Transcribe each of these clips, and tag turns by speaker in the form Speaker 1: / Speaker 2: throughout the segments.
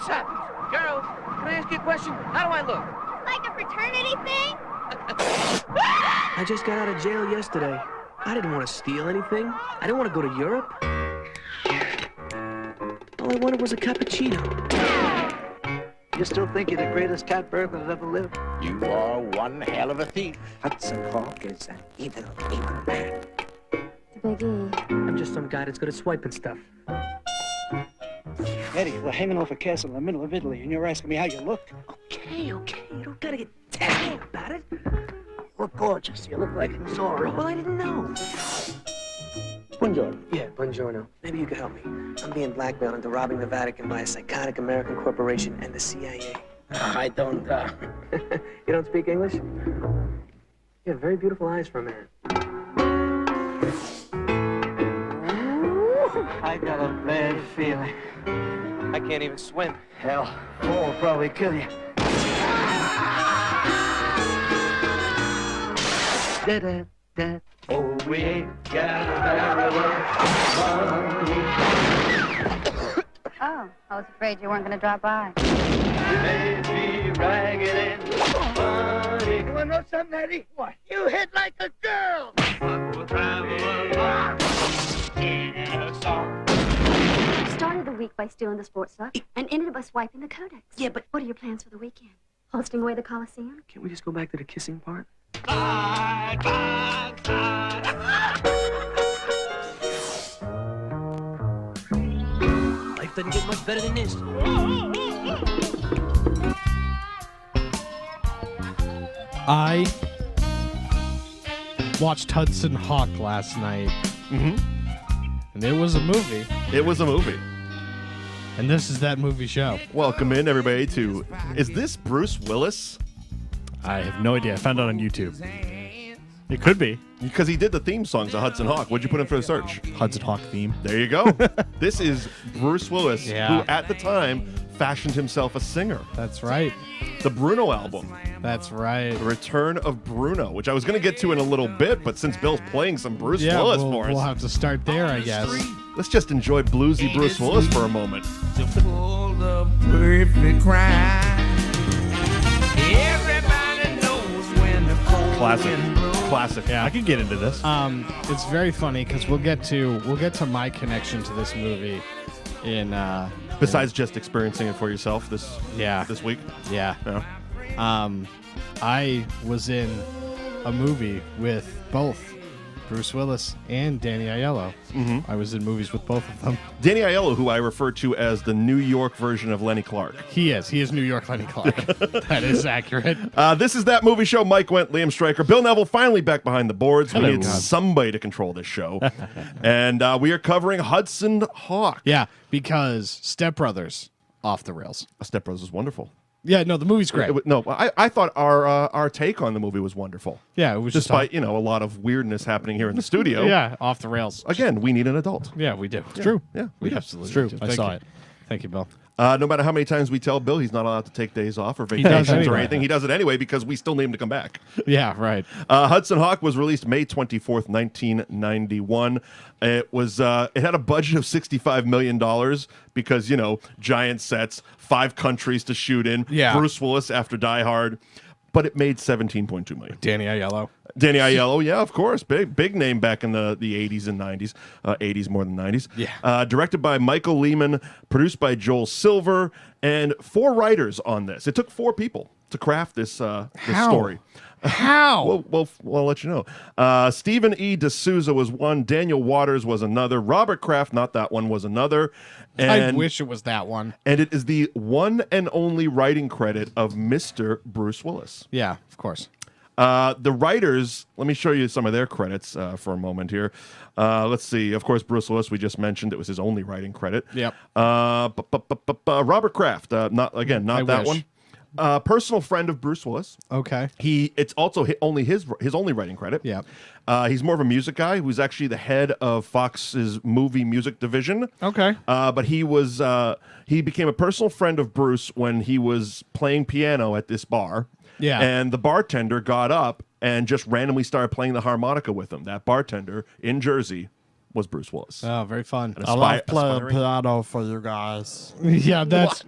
Speaker 1: this happens. Girls, can I ask you a question? How do I look?
Speaker 2: Like a fraternity thing?
Speaker 3: I just got out of jail yesterday. I didn't want to steal anything. I didn't want to go to Europe. All I wanted was a cappuccino.
Speaker 4: You still think you're the greatest cat burglar that ever lived?
Speaker 5: You are one hell of a thief.
Speaker 4: Hudson Hawk is an evil man.
Speaker 2: Big E.
Speaker 3: I'm just some guy that's good at swiping stuff.
Speaker 4: Eddie, we're hanging off a castle in the middle of Italy, and you're asking me how you look?
Speaker 3: Okay. You don't gotta get technical about it.
Speaker 4: You look gorgeous. You look like Zora.
Speaker 3: Well, I didn't know.
Speaker 4: Buongiorno.
Speaker 3: Yeah, buongiorno. Maybe you could help me. I'm being blackmailed into robbing the Vatican by a psychotic American corporation and the CIA.
Speaker 4: I don't,
Speaker 3: You don't speak English? You have very beautiful eyes for a man.
Speaker 4: I got a bad feeling.
Speaker 3: I can't even swim.
Speaker 4: Hell, fall will probably kill you. Da-da-da. Oh, we ain't got a barrel of money.
Speaker 2: Oh, I was afraid you weren't going to drop by.
Speaker 4: You may be ragged and funny. You want to know something, Eddie? What? You hit like a girl.
Speaker 2: Started the week by stealing the sports sock and ended it by swiping the codex.
Speaker 3: Yeah, but
Speaker 2: What are your plans for the weekend? Hosting away the Coliseum?
Speaker 3: can't we just go back to the kissing part?
Speaker 5: Side by side.
Speaker 3: Life doesn't get much better than this.
Speaker 6: I watched Hudson Hawk last night,
Speaker 7: Mm-hmm.
Speaker 6: and it was a movie,
Speaker 7: It was a movie.
Speaker 6: and this is that movie show.
Speaker 7: Welcome in, everybody, to... Is this Bruce Willis?
Speaker 6: I have no idea. I found it on YouTube. It could be.
Speaker 7: Because he did the theme songs of Hudson Hawk. What'd you put in for the search?
Speaker 6: Hudson Hawk theme.
Speaker 7: There you go. This is Bruce Willis,
Speaker 6: Yeah.
Speaker 7: who at the time fashioned himself a singer.
Speaker 6: That's right.
Speaker 7: The Bruno album,
Speaker 6: That's right.
Speaker 7: The Return of Bruno, which I was going to get to in a little bit, but since Bill's playing some Bruce Willis for us,
Speaker 6: we'll have to start there, I guess.
Speaker 7: let's just enjoy bluesy Bruce Willis for a moment.
Speaker 5: To pull the perfect crime. Everybody knows when the cold
Speaker 7: Classic.
Speaker 5: wind blows.
Speaker 7: Classic.
Speaker 6: Yeah.
Speaker 7: I could get into this.
Speaker 6: It's very funny because we'll get to my connection to this movie in
Speaker 7: Besides just experiencing it for yourself this week.
Speaker 6: Yeah.
Speaker 7: Yeah.
Speaker 6: I was in a movie with both Bruce Willis and Danny Aiello.
Speaker 7: Mm-hmm.
Speaker 6: I was in movies with both of them.
Speaker 7: Danny Aiello, who I refer to as the New York version of Lenny Clark.
Speaker 6: He is New York Lenny Clark. That is accurate.
Speaker 7: This is That Movie Show. Mike Wendt, Liam Stryker. Bill Neville finally back behind the boards.
Speaker 6: Hello.
Speaker 7: We need somebody to control this show. And we are covering Hudson Hawk.
Speaker 6: Yeah, because Step Brothers off the rails.
Speaker 7: Step Brothers is wonderful.
Speaker 6: Yeah, no, the movie's great.
Speaker 7: I thought our take on the movie was wonderful.
Speaker 6: Yeah, it was
Speaker 7: Despite, a lot of weirdness happening here in the studio.
Speaker 6: Yeah, off the rails.
Speaker 7: Again, we need an adult.
Speaker 6: Yeah, we do. It's true.
Speaker 7: Yeah,
Speaker 6: we
Speaker 7: do.
Speaker 6: absolutely
Speaker 7: It's true.
Speaker 6: do.
Speaker 7: I
Speaker 6: Thank
Speaker 7: saw
Speaker 6: you.
Speaker 7: it.
Speaker 6: Thank you, Bill.
Speaker 7: No matter how many times we tell Bill he's not allowed to take days off or
Speaker 6: does
Speaker 7: vacations or
Speaker 6: anyway.
Speaker 7: anything, he does it anyway because we still need him to come back.
Speaker 6: Yeah, right.
Speaker 7: Hudson Hawk was released May 24th, 1991. It had a budget of $65 million because, giant sets, 5 countries to shoot in.
Speaker 6: Yeah.
Speaker 7: Bruce Willis after Die Hard. But it made $17.2 million.
Speaker 6: Danny Aiello.
Speaker 7: Danny Aiello, yeah, of course. Big name back in the 80s and 90s. 80s more than 90s.
Speaker 6: Yeah.
Speaker 7: Directed by Michael Lehmann, produced by Joel Silver, and 4 writers on this. It took 4 people to craft this story.
Speaker 6: How?
Speaker 7: Well, I'll let you know. Stephen E. D'Souza was one. Daniel Waters was another. Robert Kraft, not that one, was another. And,
Speaker 6: I wish it was that one.
Speaker 7: And it is the one and only writing credit of Mr. Bruce Willis.
Speaker 6: Yeah, of course.
Speaker 7: The writers, let me show you some of their credits for a moment here. Let's see. Of course, Bruce Willis, we just mentioned it was his only writing credit.
Speaker 6: Yep.
Speaker 7: Robert Kraft, not that
Speaker 6: wish.
Speaker 7: one. Personal friend of Bruce Willis.
Speaker 6: Okay.
Speaker 7: It's also his only writing credit.
Speaker 6: Yeah.
Speaker 7: He's more of a music guy who's actually the head of Fox's movie music division.
Speaker 6: Okay.
Speaker 7: But he became a personal friend of Bruce when he was playing piano at this bar.
Speaker 6: Yeah.
Speaker 7: And the bartender got up and just randomly started playing the harmonica with him. That bartender in Jersey was Bruce Willis.
Speaker 6: Oh, very fun.
Speaker 7: An
Speaker 8: I love playing
Speaker 7: aspiring-
Speaker 8: piano for you guys.
Speaker 6: Yeah, that's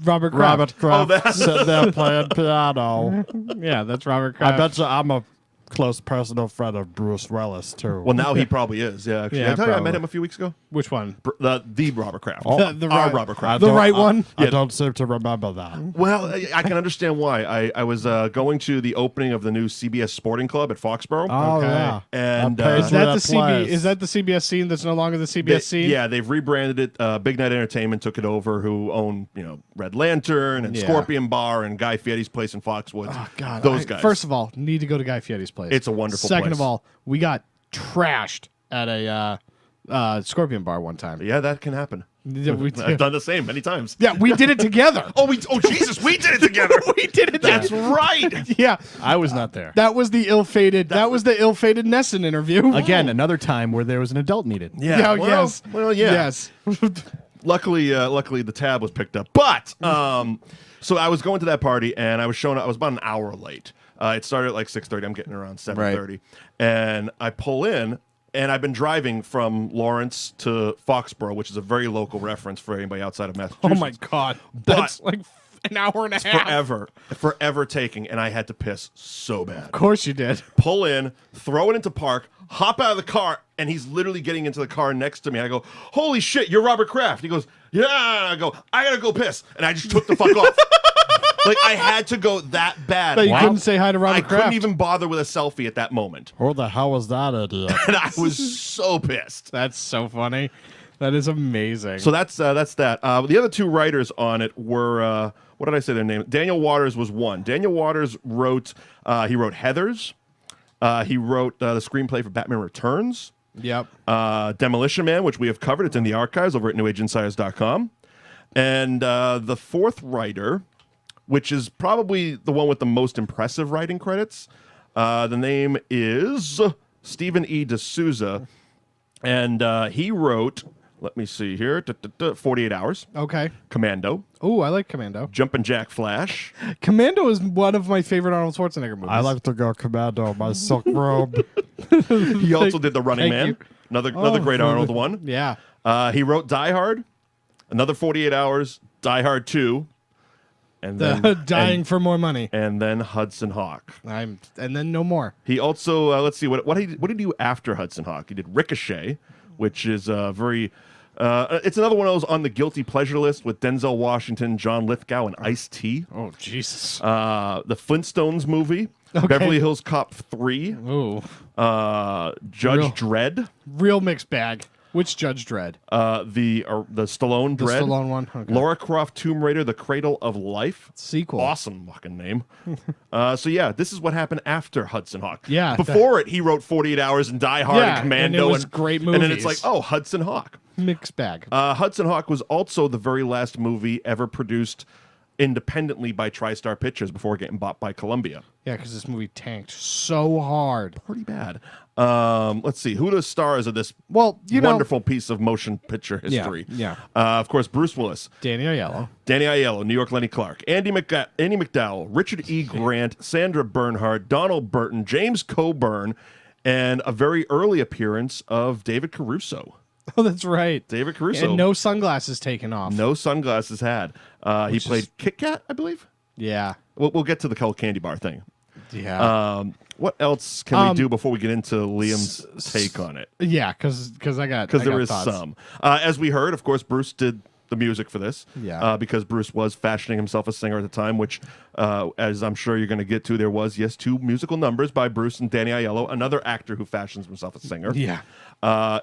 Speaker 6: Robert Kraft.
Speaker 8: Robert Kraft
Speaker 7: that's-
Speaker 8: sitting there playing piano.
Speaker 6: Yeah, that's Robert Kraft.
Speaker 8: I bet you I'm a close personal friend of Bruce Willis, too.
Speaker 7: Well, now he probably is. Yeah, actually.
Speaker 6: Yeah,
Speaker 7: Did I tell you I met
Speaker 6: probably.
Speaker 7: him a few weeks ago?
Speaker 6: Which one?
Speaker 7: The Robert Kraft.
Speaker 8: Oh.
Speaker 6: The
Speaker 7: Our
Speaker 6: right-
Speaker 7: Robert
Speaker 8: I
Speaker 7: Kraft.
Speaker 6: The
Speaker 8: don't-
Speaker 6: right one?
Speaker 8: I
Speaker 7: Yeah.
Speaker 8: don't seem to remember that.
Speaker 7: Well, I can understand why. I was going to the opening of the new CBS Sporting Club at Foxborough.
Speaker 8: Oh,
Speaker 6: Okay.
Speaker 8: yeah.
Speaker 7: And,
Speaker 8: That pays
Speaker 6: Is
Speaker 8: for
Speaker 6: that the
Speaker 8: place.
Speaker 6: Is that the CBS scene that's no longer the CBS scene?
Speaker 7: Yeah, they've rebranded it. Big Night Entertainment took it over, who own Red Lantern and
Speaker 6: Yeah.
Speaker 7: Scorpion Bar and Guy Fieri's place in Foxwoods.
Speaker 6: Oh, God.
Speaker 7: Those guys.
Speaker 6: First of all, need to go to Guy Fieri's place.
Speaker 7: It's a wonderful
Speaker 6: Second
Speaker 7: place.
Speaker 6: of all, we got trashed at a Scorpion bar one time.
Speaker 7: Yeah, that can happen.
Speaker 6: Yeah, we
Speaker 7: I've done the same many times.
Speaker 6: Yeah, we did it together.
Speaker 7: Oh, Jesus, we did it together.
Speaker 6: We did it.
Speaker 7: That's right.
Speaker 6: Yeah,
Speaker 9: I was not there.
Speaker 6: that was the ill-fated. That was the ill-fated Nesson interview.
Speaker 9: Again, another time where there was an adult needed.
Speaker 7: Yeah. Well,
Speaker 6: yes.
Speaker 7: Well, yeah.
Speaker 6: Yes.
Speaker 7: Luckily, the tab was picked up. But so I was going to that party, and I was showing up. I was about an hour late. It started at like 6:30. I'm getting around 7:30, and I pull in. And I've been driving from Lawrence to Foxborough, which is a very local reference for anybody outside of Massachusetts.
Speaker 6: Oh my God, that's like an hour and a half.
Speaker 7: Forever taking, and I had to piss so bad.
Speaker 6: Of course you did.
Speaker 7: Pull in, throw it into park, hop out of the car, and he's literally getting into the car next to me. I go, "Holy shit, you're Robert Kraft." He goes, "Yeah." I go, "I gotta go piss," and I just took the fuck off. Like, I had to go that bad.
Speaker 6: But you couldn't say hi to Robert
Speaker 7: I
Speaker 6: Kraft.
Speaker 7: couldn't even bother with a selfie at that moment.
Speaker 8: Who the hell was that idiot?
Speaker 7: And I was so pissed.
Speaker 6: That's so funny. That is amazing.
Speaker 7: So that's that. The other two writers on it were, what did I say their name? Daniel Waters was one. Daniel Waters wrote Heathers. He wrote the screenplay for Batman Returns.
Speaker 6: Yep.
Speaker 7: Demolition Man, which we have covered. It's in the archives over at NewAgeInsiders.com. And the fourth writer, which is probably the one with the most impressive writing credits. The name is Stephen E. D'Souza, and he wrote, let me see here, 48 Hours,
Speaker 6: Okay.
Speaker 7: Commando,
Speaker 6: Oh, I like Commando.
Speaker 7: Jumpin' Jack Flash.
Speaker 6: Commando is one of my favorite Arnold Schwarzenegger movies.
Speaker 8: I like to go commando, my silk robe.
Speaker 7: He also did The Running
Speaker 6: Thank
Speaker 7: Man,
Speaker 6: you.
Speaker 7: another
Speaker 6: Oh,
Speaker 7: great Arnold one.
Speaker 6: Yeah.
Speaker 7: He wrote Die Hard, another 48 Hours, Die Hard 2, and then
Speaker 6: Dying for more money.
Speaker 7: and then Hudson Hawk.
Speaker 6: And then no more.
Speaker 7: He also let's see what did he do after Hudson Hawk? He did Ricochet, which is very it's another one of those on the guilty pleasure list with Denzel Washington, John Lithgow, and Ice-T.
Speaker 6: Oh, Jesus.
Speaker 7: The Flintstones movie,
Speaker 6: Okay.
Speaker 7: Beverly Hills Cop 3,
Speaker 6: Ooh.
Speaker 7: Judge Dredd,
Speaker 6: Real mixed bag. Which Judge Dredd?
Speaker 7: the Stallone
Speaker 6: The
Speaker 7: Dredd,
Speaker 6: Stallone one? Okay.
Speaker 7: Lara Croft Tomb Raider, The Cradle of Life.
Speaker 6: Sequel.
Speaker 7: Awesome fucking name. So yeah, this is what happened after Hudson Hawk.
Speaker 6: Yeah,
Speaker 7: Before it, he wrote 48 Hours and Die Hard
Speaker 6: Yeah,
Speaker 7: and Commando.
Speaker 6: and it was great
Speaker 7: And then it's
Speaker 6: movies.
Speaker 7: like, oh, Hudson Hawk.
Speaker 6: Mixed bag.
Speaker 7: Hudson Hawk was also the very last movie ever produced independently by TriStar Pictures before getting bought by Columbia.
Speaker 6: Yeah, because this movie tanked so hard.
Speaker 7: Pretty bad. Let's see. Who are the stars of this
Speaker 6: Well,
Speaker 7: wonderful piece of motion picture history?
Speaker 6: yeah.
Speaker 7: Of course, Bruce Willis,
Speaker 6: Danny Aiello.
Speaker 7: Danny Aiello, New York Lenny Clark, Andy McDowell, Richard E. Grant, Sandra Bernhard, Donald Burton, James Coburn, and a very early appearance of David Caruso.
Speaker 6: Oh, that's right.
Speaker 7: David Caruso.
Speaker 6: And no sunglasses taken off.
Speaker 7: No sunglasses had. He played Kit Kat, I believe.
Speaker 6: Yeah.
Speaker 7: We'll get to the Cold Candy Bar thing.
Speaker 6: Yeah.
Speaker 7: What else can we do before we get into Liam's take on it?
Speaker 6: Yeah, because I got
Speaker 7: Because there is
Speaker 6: thoughts.
Speaker 7: some. As we heard, of course, Bruce did the music for this.
Speaker 6: Yeah.
Speaker 7: Because Bruce was fashioning himself a singer at the time, which, as I'm sure you're going to get to, there was, yes, 2 musical numbers by Bruce and Danny Aiello, another actor who fashions himself a singer.
Speaker 6: Yeah.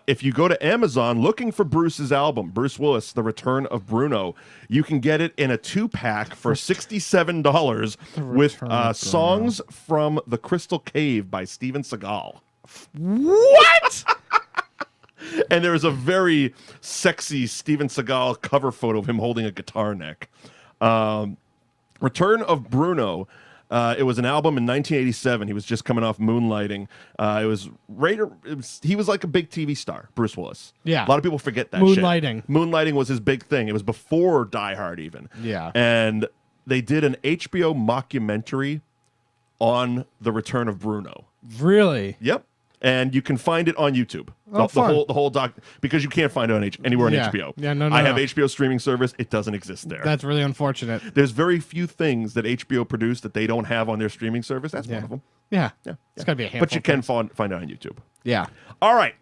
Speaker 7: If you go to Amazon looking for Bruce's album, Bruce Willis, The Return of Bruno, you can get it in a 2-pack for $67 with songs from The Crystal Cave by Steven Seagal.
Speaker 6: What?
Speaker 7: And there's a very sexy Steven Seagal cover photo of him holding a guitar neck. Return of Bruno. It was an album in 1987. He was just coming off Moonlighting. He was like a big TV star, Bruce Willis.
Speaker 6: Yeah.
Speaker 7: A lot of people forget that
Speaker 6: Moonlighting.
Speaker 7: shit. Moonlighting was his big thing. It was before Die Hard even.
Speaker 6: Yeah.
Speaker 7: And they did an HBO mockumentary on The Return of Bruno.
Speaker 6: Really?
Speaker 7: Yep. and you can find it on YouTube.
Speaker 6: Oh,
Speaker 7: the whole doc, because you can't find it on anywhere on HBO.
Speaker 6: Yeah, no.
Speaker 7: I have HBO streaming service. It doesn't exist there.
Speaker 6: That's really unfortunate.
Speaker 7: There's very few things that HBO produce that they don't have on their streaming service. That's one of them.
Speaker 6: Yeah. It's got to be a handful.
Speaker 7: But you can find it on YouTube.
Speaker 6: Yeah.
Speaker 7: All right.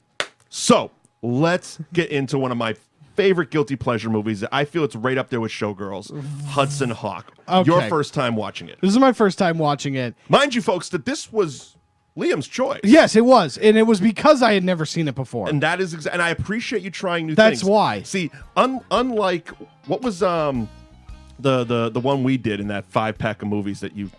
Speaker 7: So let's get into one of my favorite guilty pleasure movies. I feel it's right up there with Showgirls, Hudson Hawk.
Speaker 6: Okay.
Speaker 7: Your first time watching it.
Speaker 6: This is my first time watching it.
Speaker 7: Mind you, folks, that this was Liam's choice.
Speaker 6: Yes, it was. And it was because I had never seen it before.
Speaker 7: And that is and I appreciate you trying new
Speaker 6: things.
Speaker 7: That's
Speaker 6: why.
Speaker 7: See, unlike what was the one we did in that 5-pack of movies that you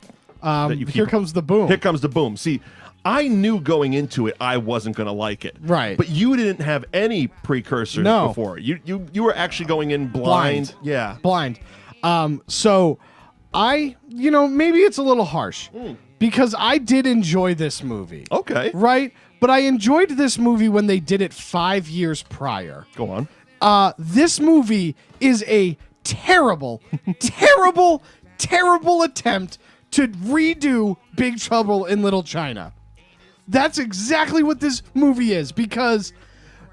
Speaker 6: Here Comes the Boom.
Speaker 7: Here Comes the Boom. See, I knew going into it I wasn't going to like it.
Speaker 6: Right.
Speaker 7: But you didn't have any precursors before. You were actually going in blind. Yeah.
Speaker 6: Blind. So I, maybe it's a little harsh because I did enjoy this movie.
Speaker 7: Okay.
Speaker 6: Right? But I enjoyed this movie when they did it 5 years prior.
Speaker 7: Go on.
Speaker 6: This movie is a terrible, terrible, terrible attempt to redo Big Trouble in Little China. That's exactly what this movie is, because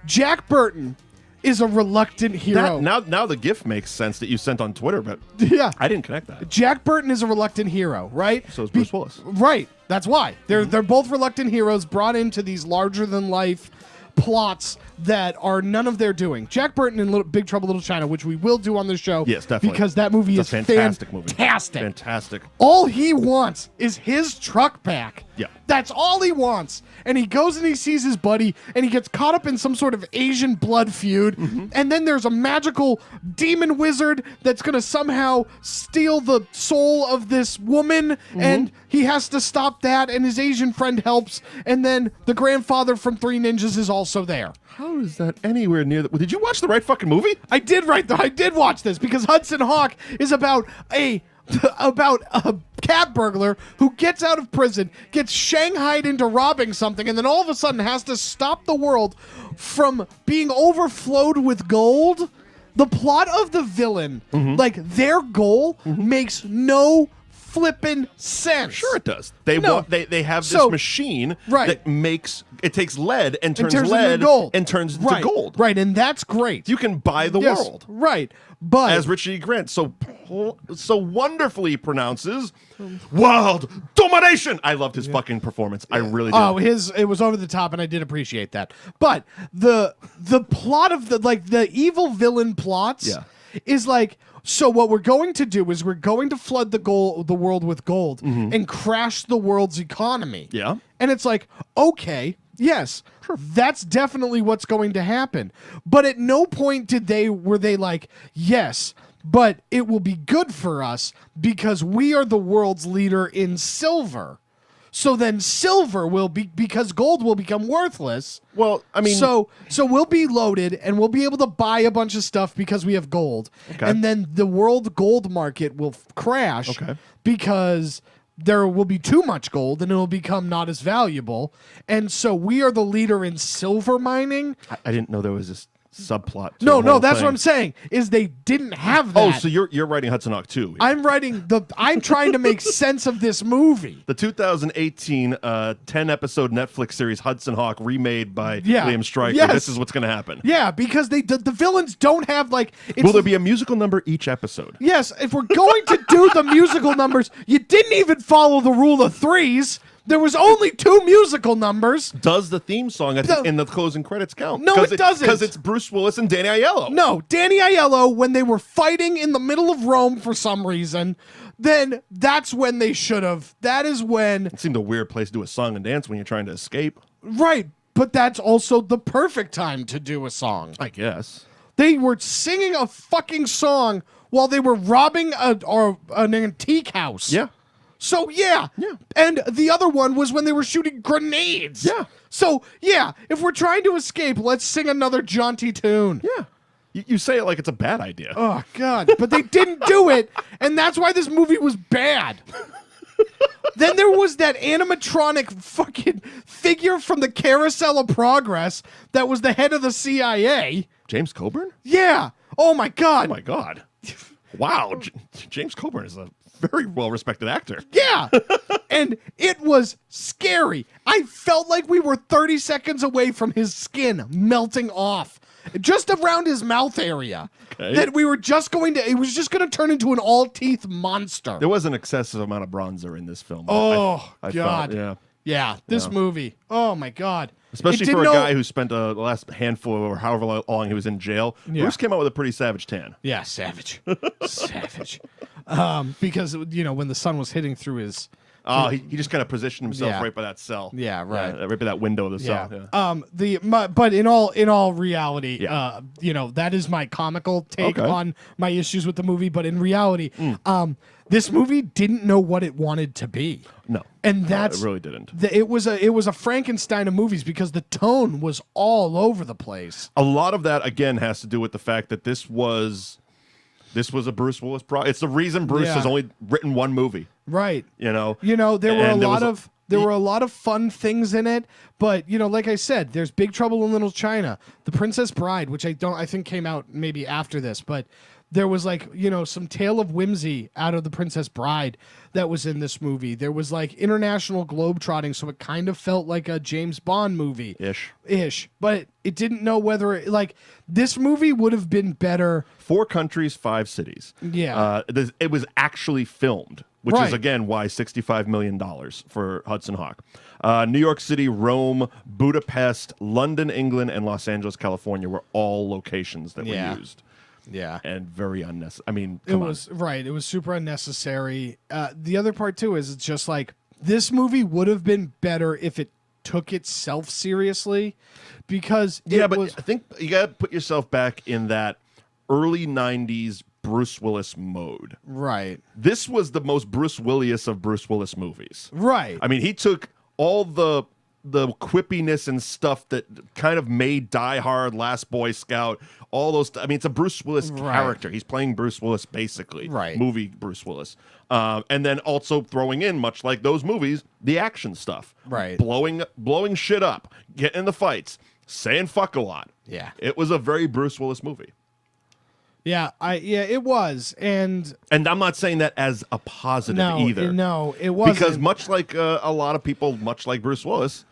Speaker 6: Jack Burton is a reluctant hero.
Speaker 7: Now the GIF makes sense that you sent on Twitter, but
Speaker 6: yeah,
Speaker 7: I didn't connect that.
Speaker 6: Jack Burton is a reluctant hero, right?
Speaker 7: So is Bruce Willis.
Speaker 6: Right. That's why. They're both reluctant heroes brought into these larger-than-life plots that are none of their doing. Jack Burton in Big Trouble in Little China, which we will do on the show.
Speaker 7: Yes, definitely.
Speaker 6: Because that movie is
Speaker 7: fantastic.
Speaker 6: Fantastic. All he wants is his truck back.
Speaker 7: Yeah.
Speaker 6: That's all he wants. And he goes and he sees his buddy, and he gets caught up in some sort of Asian blood feud. Mm-hmm. And then there's a magical demon wizard that's going to somehow steal the soul of this woman. Mm-hmm. And he has to stop that, and his Asian friend helps. And then the grandfather from Three Ninjas is also there.
Speaker 7: How is that anywhere near the... Did you watch the right fucking movie?
Speaker 6: I did watch this because Hudson Hawk is about a cat burglar who gets out of prison, gets shanghaied into robbing something, and then all of a sudden has to stop the world from being overflowed with gold. The plot of the villain, like their goal, makes no flippin' sense.
Speaker 7: Sure it does. They have this machine that makes it takes lead and turns lead into gold. And turns into gold.
Speaker 6: Right, and that's great.
Speaker 7: You can buy the world.
Speaker 6: Right. But
Speaker 7: as Richard E. Grant so wonderfully pronounces, world domination. I loved his fucking performance. I really did.
Speaker 6: Oh, it was over the top, and I did appreciate that. But the plot of the evil villain plots is like, so what we're going to do is we're going to flood the world with gold and crash the world's economy.
Speaker 7: Yeah.
Speaker 6: And it's like, okay, yes, that's definitely what's going to happen. But at no point were they like, yes, but it will be good for us because we are the world's leader in silver. So then silver will be, because gold will become worthless.
Speaker 7: Well, I mean...
Speaker 6: So we'll be loaded, and we'll be able to buy a bunch of stuff because we have gold. Okay. And then the world gold market will crash because there will be too much gold, and it will become not as valuable. And so we are the leader in silver mining.
Speaker 7: I didn't know there was this subplot.
Speaker 6: No, that's what I'm saying, is they didn't have that.
Speaker 7: Oh, so you're writing Hudson Hawk 2.
Speaker 6: I'm trying to make sense of this movie.
Speaker 7: The 2018 10-episode Netflix series Hudson Hawk, remade by Liam Stryker.
Speaker 6: Yes.
Speaker 7: This is what's going to happen.
Speaker 6: Yeah, because the villains don't have
Speaker 7: Will there be a musical number each episode?
Speaker 6: Yes, if we're going to do the musical numbers, you didn't even follow the rule of threes. There was only 2 musical numbers.
Speaker 7: Does the theme song in the closing credits count?
Speaker 6: No, it doesn't.
Speaker 7: Because it's Bruce Willis and Danny Aiello.
Speaker 6: No, Danny Aiello, when they were fighting in the middle of Rome for some reason, then that's when they should have. That is when...
Speaker 7: It seemed a weird place to do a song and dance when you're trying to escape.
Speaker 6: Right, but that's also the perfect time to do a song.
Speaker 7: I guess.
Speaker 6: They were singing a fucking song while they were robbing an antique house.
Speaker 7: Yeah.
Speaker 6: So, yeah. And the other one was when they were shooting grenades.
Speaker 7: Yeah.
Speaker 6: So, yeah, if we're trying to escape, let's sing another jaunty tune.
Speaker 7: Yeah. You say it like it's a bad idea.
Speaker 6: Oh, God. But they didn't do it, and that's why this movie was bad. Then there was that animatronic fucking figure from the Carousel of Progress that was the head of the CIA.
Speaker 7: James Coburn?
Speaker 6: Yeah. Oh, my God.
Speaker 7: Oh, my God. Wow, James Coburn is a very well-respected actor.
Speaker 6: Yeah. And it was scary. I felt like we were 30 seconds away from his skin melting off. Just around his mouth area. Okay. That we were just going to, it was just going to turn into an all-teeth monster.
Speaker 7: There was an excessive amount of bronzer in this film.
Speaker 6: Oh,
Speaker 7: I
Speaker 6: God.
Speaker 7: Felt,
Speaker 6: yeah, this movie. Oh, my God.
Speaker 7: Especially for a guy who spent the last handful or however long he was in jail. Yeah. Bruce came out with a pretty savage tan.
Speaker 6: Yeah, savage. Savage. Because, when the sun was hitting through his...
Speaker 7: Oh, he just kind of positioned himself right by that cell.
Speaker 6: Yeah, right.
Speaker 7: Right by that window of the cell. Yeah.
Speaker 6: But in all reality, that is my comical take on my issues with the movie. But in reality, this movie didn't know what it wanted to be.
Speaker 7: No,
Speaker 6: and that's
Speaker 7: it really didn't.
Speaker 6: It was a Frankenstein of movies because the tone was all over the place.
Speaker 7: A lot of that again has to do with the fact that this was a Bruce Willis project. It's the reason Bruce has only written one movie.
Speaker 6: Right.
Speaker 7: There
Speaker 6: were a lot of fun things in it, but like I said, there's Big Trouble in Little China, The Princess Bride, which I think came out maybe after this, but there was some tale of whimsy out of The Princess Bride that was in this movie. There was international globetrotting, so it kind of felt like a James Bond movie. Ish. But it didn't know whether this movie would have been better.
Speaker 7: 4 countries, 5 cities.
Speaker 6: Yeah.
Speaker 7: It was actually filmed, which is again why $65 million for Hudson Hawk. New York City, Rome, Budapest, London, England, and Los Angeles, California were all locations that were used.
Speaker 6: Yeah.
Speaker 7: And very unnecessary. I mean,
Speaker 6: it was super unnecessary. The other part too is it's just this movie would have been better if it took itself seriously, because
Speaker 7: I think you got to put yourself back in that early 90s Bruce Willis mode.
Speaker 6: Right.
Speaker 7: This was the most Bruce Willis of Bruce Willis movies.
Speaker 6: Right.
Speaker 7: I mean, he took all the quippiness and stuff that kind of made Die Hard, Last Boy Scout, all those. I mean, it's a Bruce Willis character. He's playing Bruce Willis basically.
Speaker 6: Right.
Speaker 7: Movie Bruce Willis. And then also throwing in, much like those movies, the action stuff.
Speaker 6: Right.
Speaker 7: Blowing shit up, getting in the fights, saying fuck a lot.
Speaker 6: Yeah.
Speaker 7: It was a very Bruce Willis movie.
Speaker 6: Yeah, it was, and
Speaker 7: I'm not saying that as a positive either.
Speaker 6: No, it wasn't,
Speaker 7: because much like a lot of people, much like Bruce Willis,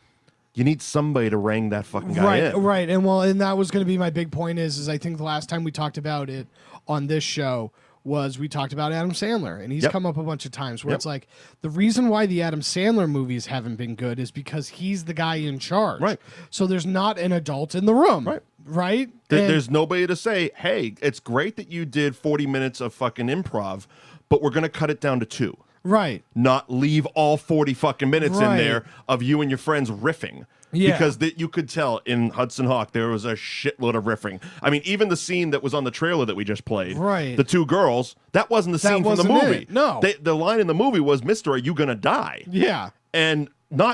Speaker 7: you need somebody to ring that fucking guy in.
Speaker 6: Right, and that was going to be my big point. Is I think the last time we talked about it on this show was we talked about Adam Sandler, and he's come up a bunch of times where it's the reason why the Adam Sandler movies haven't been good is because he's the guy in charge.
Speaker 7: Right.
Speaker 6: So there's not an adult in the room. Right.
Speaker 7: There's nobody to say, hey, it's great that you did 40 minutes of fucking improv, but we're going to cut it down to 2.
Speaker 6: Right.
Speaker 7: Not leave all 40 fucking minutes in there of you and your friends riffing. Yeah. Because you could tell in Hudson Hawk there was a shitload of riffing. I mean, even the scene that was on the trailer that we just played, the 2 girls, that wasn't the scene from the movie.
Speaker 6: No.
Speaker 7: The line in the movie was, "Mister, are you going to die?"
Speaker 6: Yeah.
Speaker 7: And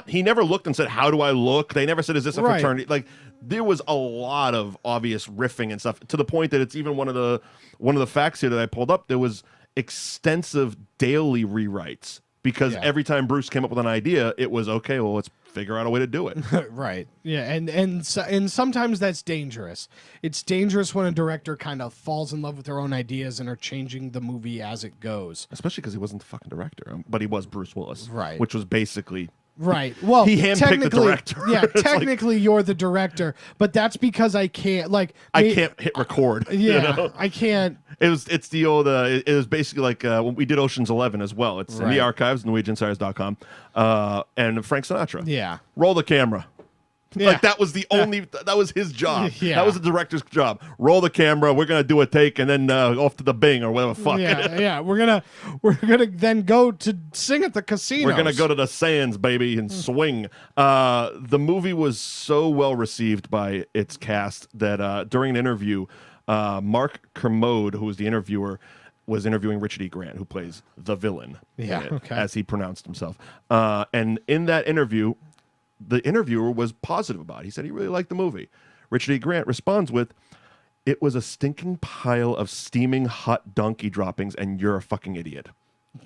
Speaker 7: he never looked and said, "How do I look?" They never said, "Is this a fraternity?" There was a lot of obvious riffing and stuff, to the point that it's even one of the facts here that I pulled up. There was extensive daily rewrites because every time Bruce came up with an idea, it was okay. Well, let's figure out a way to do it.
Speaker 6: Right. Yeah. And sometimes that's dangerous. It's dangerous when a director kind of falls in love with their own ideas and are changing the movie as it goes.
Speaker 7: Especially because he wasn't the fucking director, but he was Bruce Willis.
Speaker 6: Right.
Speaker 7: Which was basically.
Speaker 6: Right. Well,
Speaker 7: he handpicked the director.
Speaker 6: Yeah, technically you're the director, but that's because I can't
Speaker 7: I can't hit record.
Speaker 6: Yeah, I can't.
Speaker 7: It's the old. It was basically like when we did Ocean's 11 as well. It's in the archives, NewAgeInsiders.com, and Frank Sinatra.
Speaker 6: Yeah.
Speaker 7: Roll the camera.
Speaker 6: Yeah.
Speaker 7: That was the only. That was his job.
Speaker 6: Yeah.
Speaker 7: That was the director's job. Roll the camera. We're gonna do a take, and then off to the Bing or whatever. Fuck.
Speaker 6: Yeah. We're gonna then go to sing at the casino.
Speaker 7: We're gonna go to the Sands, baby, and swing. The movie was so well received by its cast that during an interview, Mark Kermode, who was the interviewer, was interviewing Richard E. Grant, who plays the villain, as he pronounced himself. And in that interview, the interviewer was positive about it. He said he really liked the movie. Richard E. Grant responds with, "It was a stinking pile of steaming hot donkey droppings, and you're a fucking idiot."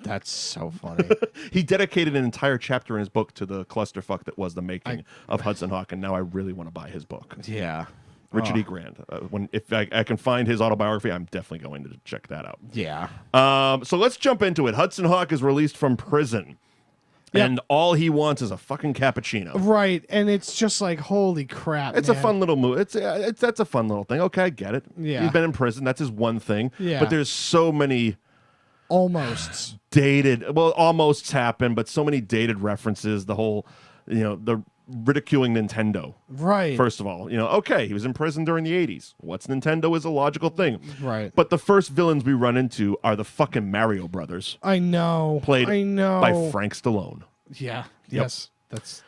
Speaker 6: That's so funny.
Speaker 7: He dedicated an entire chapter in his book to the clusterfuck that was the making of Hudson Hawk, and now I really want to buy his book.
Speaker 6: Yeah.
Speaker 7: Richard E. Grant. If I can find his autobiography, I'm definitely going to check that out.
Speaker 6: Yeah.
Speaker 7: So let's jump into it. Hudson Hawk is released from prison. Yep. And all he wants is a fucking cappuccino.
Speaker 6: Right, and it's just like, holy crap,
Speaker 7: It's a fun little move. That's a fun little thing. Okay, I get it.
Speaker 6: Yeah.
Speaker 7: He's been in prison. That's his one thing.
Speaker 6: Yeah.
Speaker 7: But there's so many
Speaker 6: almosts
Speaker 7: almosts happen, but so many dated references. The whole, the ridiculing Nintendo.
Speaker 6: Right.
Speaker 7: First of all, okay, he was in prison during the 80s. What's Nintendo is a logical thing.
Speaker 6: Right.
Speaker 7: But the first villains we run into are the fucking Mario Brothers.
Speaker 6: I know.
Speaker 7: Played
Speaker 6: I know.
Speaker 7: by Frank Stallone.
Speaker 6: Yeah.
Speaker 7: Yep.
Speaker 6: Yes. That's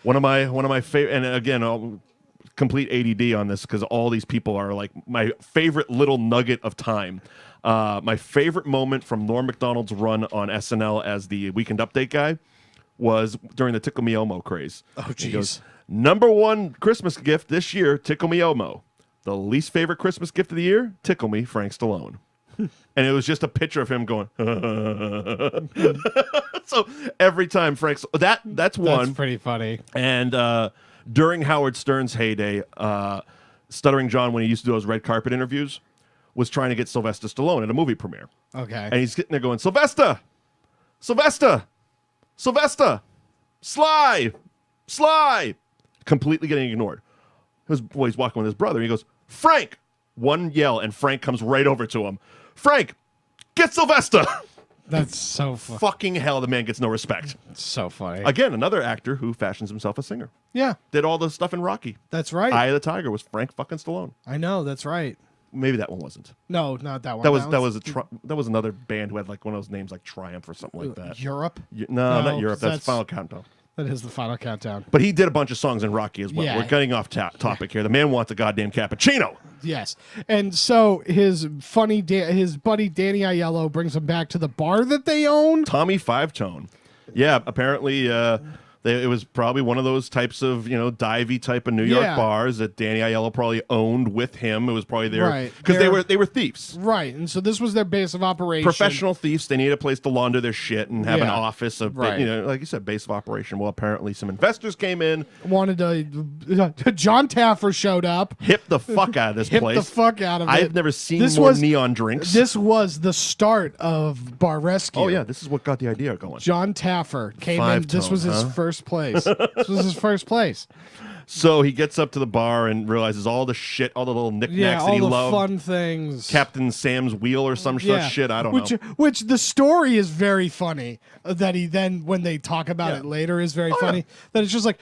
Speaker 7: one of my favorite. And again, I'll complete ADD on this because all these people are like my favorite little nugget of time. My favorite moment from Norm Macdonald's run on SNL as the Weekend Update guy was during the Tickle Me Elmo craze.
Speaker 6: Oh,
Speaker 7: jeez. #1 Christmas gift this year, Tickle Me Elmo. The least favorite Christmas gift of the year, Tickle Me, Frank Stallone. And it was just a picture of him going. So every time Frank's that's one.
Speaker 6: That's pretty funny.
Speaker 7: And during Howard Stern's heyday, Stuttering John, when he used to do those red carpet interviews, was trying to get Sylvester Stallone at a movie premiere.
Speaker 6: Okay.
Speaker 7: And he's sitting there going, Sylvester, Sly, completely getting ignored. He's walking with his brother, and he goes, Frank, one yell, and Frank comes right over to him. Frank, get Sylvester.
Speaker 6: That's so funny.
Speaker 7: Fucking hell, the man gets no respect.
Speaker 6: So funny.
Speaker 7: Again, another actor who fashions himself a singer.
Speaker 6: Yeah.
Speaker 7: Did all the stuff in Rocky.
Speaker 6: That's right.
Speaker 7: Eye of the Tiger was Frank fucking Stallone.
Speaker 6: I know, that's right.
Speaker 7: Maybe that one wasn't.
Speaker 6: No, not that one.
Speaker 7: That was another band who had like one of those names like Triumph or something like that.
Speaker 6: Europe?
Speaker 7: No, not Europe. That's Final Countdown.
Speaker 6: That is the Final Countdown.
Speaker 7: But he did a bunch of songs in Rocky as well.
Speaker 6: Yeah.
Speaker 7: We're getting off topic here. The man wants a goddamn cappuccino.
Speaker 6: Yes. And so his buddy Danny Aiello brings him back to the bar that they own.
Speaker 7: Tommy Five Tone. Yeah, apparently it was probably one of those types of, divey type of New York bars that Danny Aiello probably owned with him. It was probably there because they were thieves.
Speaker 6: Right. And so this was their base of operation.
Speaker 7: Professional thieves. They needed a place to launder their shit and have an office of, like you said, base of operation. Well, apparently some investors came in.
Speaker 6: John Taffer showed up.
Speaker 7: Hip the fuck out of this place.
Speaker 6: Hip the fuck out of it.
Speaker 7: I've never seen more neon drinks.
Speaker 6: This was the start of Bar Rescue.
Speaker 7: Oh, yeah. This is what got the idea going.
Speaker 6: John Taffer came in. This was his first place. This was his first place.
Speaker 7: So he gets up to the bar and realizes all the shit, all the little knickknacks that he loved.
Speaker 6: all the fun things.
Speaker 7: Captain Sam's wheel or some shit. I don't know.
Speaker 6: Which the story is very funny. That he then, when they talk about it later, is very funny. Yeah. That it's just like,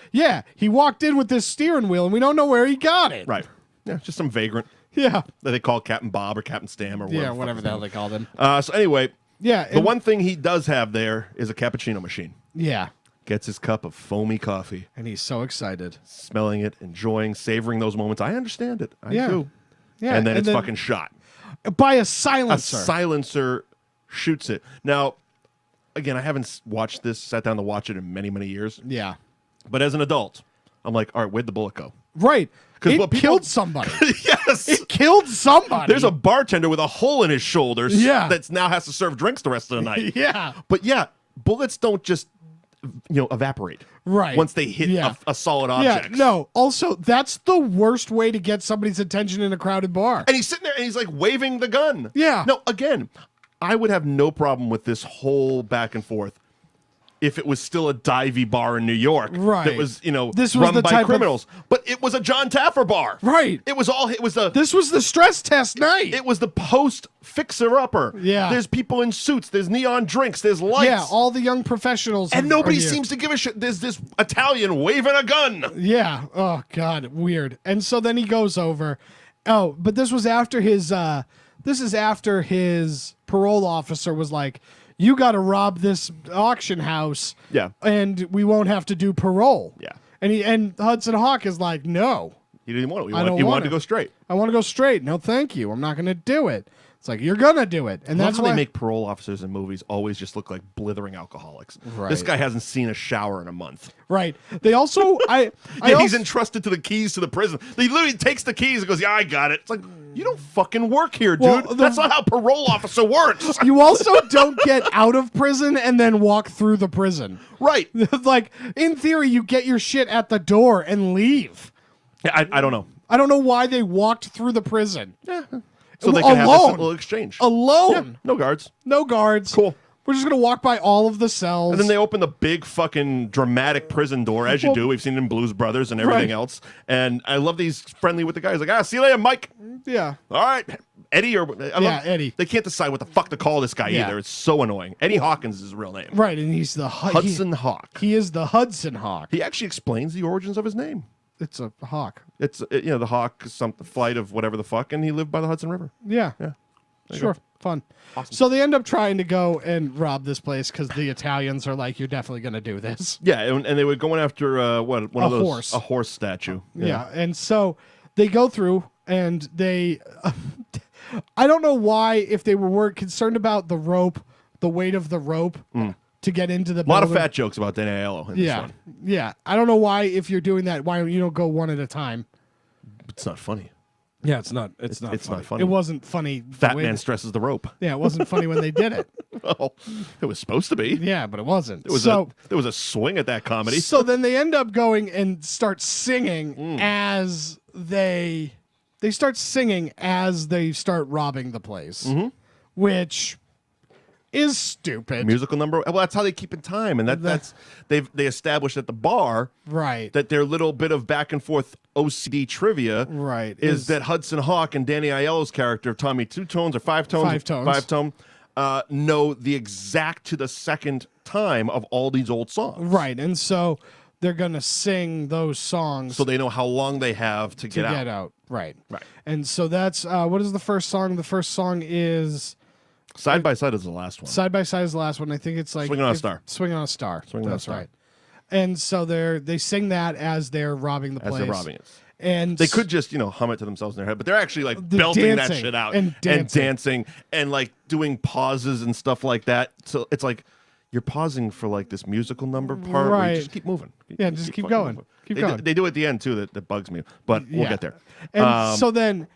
Speaker 6: he walked in with this steering wheel and we don't know where he got it.
Speaker 7: Right. Yeah, just some vagrant.
Speaker 6: Yeah.
Speaker 7: That they call Captain Bob or Captain Stam or whatever.
Speaker 6: Yeah, whatever the hell they call them.
Speaker 7: So anyway,
Speaker 6: the
Speaker 7: one thing he does have there is a cappuccino machine.
Speaker 6: Yeah.
Speaker 7: Gets his cup of foamy coffee.
Speaker 6: And he's so excited.
Speaker 7: Smelling it, enjoying, savoring those moments. I understand it. I do.
Speaker 6: Yeah.
Speaker 7: And then it's fucking shot.
Speaker 6: By a silencer.
Speaker 7: A silencer shoots it. Now, again, I haven't sat down to watch it in many, many years.
Speaker 6: Yeah.
Speaker 7: But as an adult, I'm like, all right, where'd the bullet go?
Speaker 6: Right. It killed somebody.
Speaker 7: Yes.
Speaker 6: It killed somebody.
Speaker 7: There's a bartender with a hole in his shoulders that now has to serve drinks the rest of the night.
Speaker 6: Yeah.
Speaker 7: But bullets don't just evaporate.
Speaker 6: Right.
Speaker 7: Once they hit a solid object.
Speaker 6: Yeah, no. Also, that's the worst way to get somebody's attention in a crowded bar.
Speaker 7: And he's sitting there and he's like waving the gun.
Speaker 6: Yeah.
Speaker 7: No, again, I would have no problem with this whole back and forth if it was still a divey bar in New York.
Speaker 6: Right.
Speaker 7: That was,
Speaker 6: this was
Speaker 7: run
Speaker 6: the
Speaker 7: by
Speaker 6: type
Speaker 7: criminals. But it was a John Taffer bar.
Speaker 6: Right.
Speaker 7: This was
Speaker 6: the stress test night.
Speaker 7: It was the post fixer-upper.
Speaker 6: Yeah.
Speaker 7: There's people in suits. There's neon drinks. There's lights.
Speaker 6: Yeah, all the young professionals.
Speaker 7: And nobody seems to give a shit. There's this Italian waving a gun.
Speaker 6: Yeah. Oh, God. Weird. And so then he goes over. Oh, but this was after his parole officer was like, you got to rob this auction house.
Speaker 7: Yeah.
Speaker 6: And we won't have to do parole.
Speaker 7: Yeah.
Speaker 6: And Hudson Hawk is like, no.
Speaker 7: He didn't want it. He wanted to go straight.
Speaker 6: I want to go straight. No, thank you. I'm not going to do it. It's like, you're going to do it. And that's
Speaker 7: why they make parole officers in movies always just look like blithering alcoholics.
Speaker 6: Right.
Speaker 7: This guy hasn't seen a shower in a month.
Speaker 6: Right. They also,
Speaker 7: he's entrusted to the keys to the prison. He literally takes the keys and goes, yeah, I got it. It's like, you don't fucking work here, dude.
Speaker 6: Well,
Speaker 7: that's not how parole officer works.
Speaker 6: You also don't get out of prison and then walk through the prison.
Speaker 7: Right.
Speaker 6: Like, in theory, you get your shit at the door and leave.
Speaker 7: Yeah, I don't know.
Speaker 6: I don't know why they walked through the prison.
Speaker 7: Yeah. So they can have this little exchange.
Speaker 6: Alone.
Speaker 7: Yeah, no guards.
Speaker 6: No guards.
Speaker 7: Cool.
Speaker 6: We're just going to walk by all of the cells.
Speaker 7: And then they open the big fucking dramatic prison door, as you do. We've seen it in Blues Brothers and everything else. And I love these friendly with the guys. Like, see you later, Mike.
Speaker 6: Yeah.
Speaker 7: All right. Eddie or...
Speaker 6: Eddie.
Speaker 7: They can't decide what the fuck to call this guy either. It's so annoying. Eddie Hawkins is his real name.
Speaker 6: Right, and he's the...
Speaker 7: Hudson Hawk.
Speaker 6: He is the Hudson Hawk.
Speaker 7: He actually explains the origins of his name.
Speaker 6: It's a hawk.
Speaker 7: It's, the hawk, the flight of whatever the fuck, and he lived by the Hudson River.
Speaker 6: Yeah. Sure. Fun. Awesome. So they end up trying to go and rob this place because the Italians are like, you're definitely going to do this.
Speaker 7: Yeah, and they were going after, a horse statue.
Speaker 6: Yeah, and so they go through and they... I don't know why, if they were concerned about the rope, the weight of the rope to get into the building.
Speaker 7: A lot of fat jokes about Danny Aiello in this one.
Speaker 6: Yeah. I don't know why, if you're doing that, why you don't go one at a time.
Speaker 7: It's not funny.
Speaker 6: Yeah, it's not funny. It wasn't funny.
Speaker 7: Fat man stresses the rope.
Speaker 6: Yeah, it wasn't funny when they did it.
Speaker 7: Well, it was supposed to be.
Speaker 6: Yeah, but it wasn't.
Speaker 7: There was a swing at that comedy.
Speaker 6: So then they end up going and start singing as they start singing as they start robbing the place, which is stupid.
Speaker 7: Musical number. Well, that's how they keep in time, and that's they established at the bar,
Speaker 6: right?
Speaker 7: That their little bit of back and forth OCD trivia,
Speaker 6: right,
Speaker 7: is that Hudson Hawk and Danny Aiello's character, Tommy Two Tones or Five Tones, Five Tone, know the exact to the second time of all these old songs,
Speaker 6: right? And so they're gonna sing those songs,
Speaker 7: so they know how long they have to get
Speaker 6: out. Right. And so that's what is the first song? The first song is.
Speaker 7: Side by Side is the last one.
Speaker 6: Side by Side is the last one. I think it's like
Speaker 7: Swing on a Star.
Speaker 6: Swing on a Star.
Speaker 7: That's
Speaker 6: right. And so they sing that as they're robbing the place.
Speaker 7: As they're robbing it.
Speaker 6: And
Speaker 7: they could just, hum it to themselves in their head, but they're actually like belting that shit out
Speaker 6: and
Speaker 7: dancing and like doing pauses and stuff like that. So it's like you're pausing for like this musical number part where you just keep moving.
Speaker 6: Just keep going.
Speaker 7: Moving.
Speaker 6: Keep going.
Speaker 7: They do it at the end too that bugs me, but we'll get there.
Speaker 6: And so then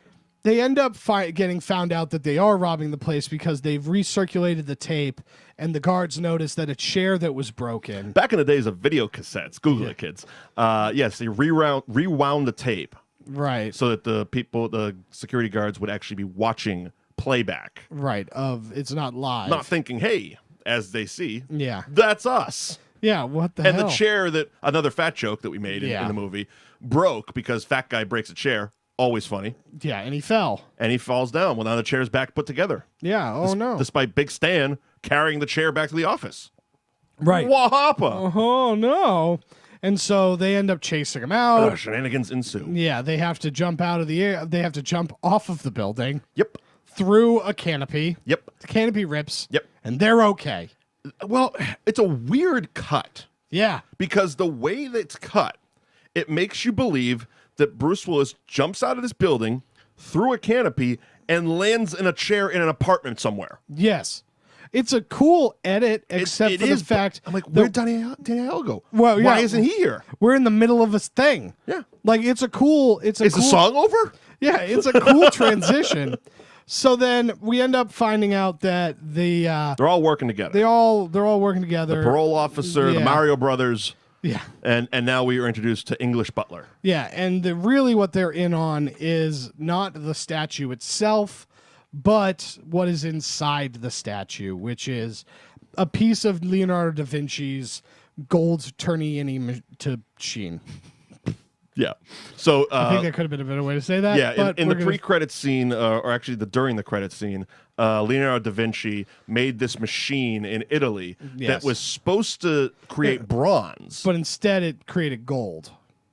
Speaker 6: they end up getting found out that they are robbing the place because they've recirculated the tape, and the guards notice that a chair that was broken.
Speaker 7: Back in the days of video cassettes, Google it, kids. Yes, they rewound the tape,
Speaker 6: right,
Speaker 7: so that the security guards would actually be watching playback,
Speaker 6: right, of it's not live,
Speaker 7: not thinking, hey, as they see,
Speaker 6: yeah,
Speaker 7: that's us.
Speaker 6: Yeah, what the
Speaker 7: hell?
Speaker 6: And
Speaker 7: the chair another fat joke that we made in the movie broke because fat guy breaks a chair. Always funny.
Speaker 6: Yeah, and he fell.
Speaker 7: And he falls down. Well, now the chair's back put together.
Speaker 6: Yeah, no.
Speaker 7: Despite Big Stan carrying the chair back to the office.
Speaker 6: Right.
Speaker 7: Wahapa.
Speaker 6: Oh, no. And so they end up chasing him out.
Speaker 7: Shenanigans ensue.
Speaker 6: Yeah, they have to jump out of the air. They have to jump off of the building.
Speaker 7: Yep.
Speaker 6: Through a canopy.
Speaker 7: Yep.
Speaker 6: The canopy rips.
Speaker 7: Yep.
Speaker 6: And they're okay.
Speaker 7: Well, it's a weird cut.
Speaker 6: Yeah.
Speaker 7: Because the way that it's cut, it makes you believe that Bruce Willis jumps out of this building through a canopy and lands in a chair in an apartment somewhere.
Speaker 6: Yes. It's a cool edit, except for the fact...
Speaker 7: I'm like, where'd Danny Aiello go?
Speaker 6: Well,
Speaker 7: Why isn't he here?
Speaker 6: We're in the middle of a thing.
Speaker 7: Yeah.
Speaker 6: Like, it's a cool... Is
Speaker 7: the song over?
Speaker 6: Yeah, it's a cool transition. So then we end up finding out that they're
Speaker 7: all working together.
Speaker 6: They're all working together.
Speaker 7: The parole officer, the Mario Brothers...
Speaker 6: Yeah.
Speaker 7: And now we are introduced to English Butler.
Speaker 6: Yeah, and really what they're in on is not the statue itself, but what is inside the statue, which is a piece of Leonardo da Vinci's gold turning to sheen.
Speaker 7: Yeah. So
Speaker 6: I think that could have been a better way to say that.
Speaker 7: Yeah, in the pre-credit scene, or actually during the credit scene, Leonardo da Vinci made this machine in Italy that was supposed to create bronze,
Speaker 6: but instead it created gold.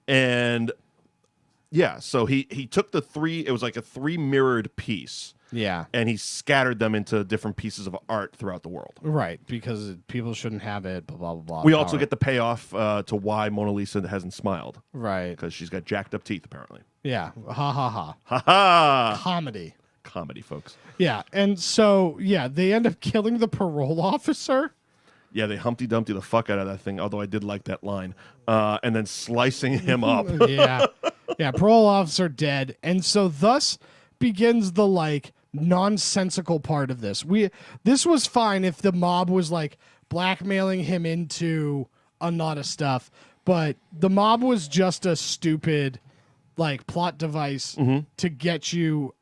Speaker 7: And so he took the three. It was like a 3 mirrored piece.
Speaker 6: Yeah.
Speaker 7: And he scattered them into different pieces of art throughout the world.
Speaker 6: Right, because people shouldn't have it, blah, blah, blah.
Speaker 7: We also get the payoff to why Mona Lisa hasn't smiled.
Speaker 6: Right.
Speaker 7: Because she's got jacked up teeth, apparently.
Speaker 6: Yeah. Ha, ha, ha.
Speaker 7: Ha, ha.
Speaker 6: Comedy.
Speaker 7: Comedy, folks.
Speaker 6: Yeah, and so, they end up killing the parole officer.
Speaker 7: Yeah, they Humpty Dumpty the fuck out of that thing, although I did like that line. And then slicing him up.
Speaker 6: Yeah, parole officer dead. And so thus begins the, nonsensical part of this. This was fine if the mob was, blackmailing him into a lot of stuff, but the mob was just a stupid, like plot device to get you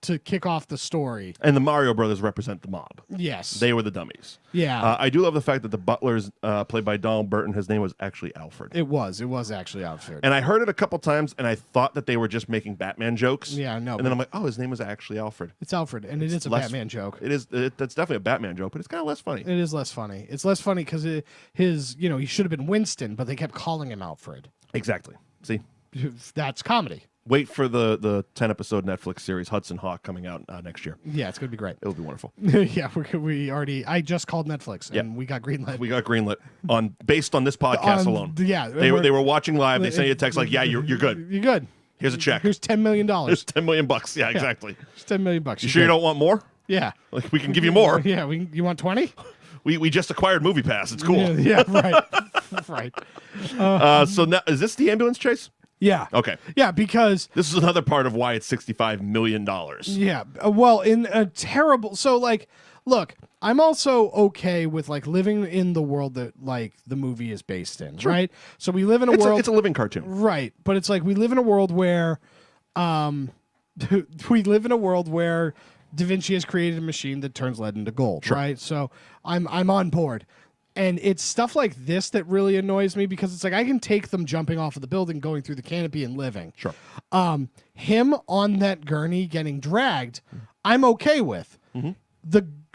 Speaker 6: to kick off the story.
Speaker 7: And the Mario Brothers represent the mob.
Speaker 6: Yes.
Speaker 7: They were the dummies.
Speaker 6: Yeah.
Speaker 7: I do love the fact that the butler's played by Donald Burton. His name was actually Alfred.
Speaker 6: It was actually Alfred.
Speaker 7: And I heard it a couple times, and I thought that they were just making Batman jokes.
Speaker 6: Yeah, no.
Speaker 7: And then I'm like, oh, his name was actually Alfred.
Speaker 6: It's Alfred, and it is a Batman joke.
Speaker 7: It is. That's definitely a Batman joke, but it's kind of less funny.
Speaker 6: It is less funny. It's less funny because he should have been Winston, but they kept calling him Alfred.
Speaker 7: Exactly. See?
Speaker 6: That's comedy.
Speaker 7: Wait for the 10-episode Netflix series Hudson Hawk coming out next year.
Speaker 6: Yeah, it's going to be great.
Speaker 7: It'll be wonderful.
Speaker 6: Yeah, I just called Netflix, and we got greenlit.
Speaker 7: We got greenlit based on this podcast alone.
Speaker 6: Yeah.
Speaker 7: They were watching live. They sent you a text like, yeah, you're good.
Speaker 6: You're good.
Speaker 7: Here's a check.
Speaker 6: Here's $10 million.
Speaker 7: Here's $10 million. Yeah, exactly.
Speaker 6: It's $10 million.
Speaker 7: You sure you don't want more?
Speaker 6: Yeah.
Speaker 7: Like, we can give you more.
Speaker 6: Yeah, you want 20?
Speaker 7: We just acquired MoviePass. It's cool.
Speaker 6: Yeah, right. Right.
Speaker 7: So now, is this the ambulance chase?
Speaker 6: Yeah.
Speaker 7: Okay.
Speaker 6: Yeah, because
Speaker 7: this is another part of why it's $65 million.
Speaker 6: Yeah. Well, in a terrible. So, like, look, I'm also okay with like living in the world that like the movie is based in, right? So we live in a world.
Speaker 7: It's a living cartoon,
Speaker 6: right? But it's like we live in a world where, we live in a world where Da Vinci has created a machine that turns lead into gold, right? So I'm on board. And it's stuff like this that really annoys me because it's like I can take them jumping off of the building, going through the canopy, and living.
Speaker 7: Sure.
Speaker 6: Him on that gurney getting dragged, I'm okay with.
Speaker 7: Mm-hmm.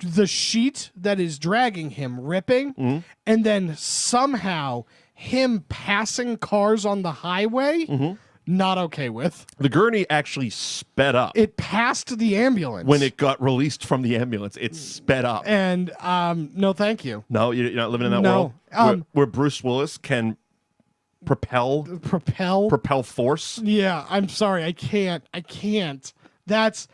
Speaker 6: The sheet that is dragging him ripping, and then somehow him passing cars on the highway. Not okay with.
Speaker 7: The gurney actually sped up.
Speaker 6: It passed the ambulance.
Speaker 7: When it got released from the ambulance, it sped up.
Speaker 6: And no, thank you.
Speaker 7: No, you're not living in that world? Where Bruce Willis can propel force?
Speaker 6: Yeah, I'm sorry. I can't. That's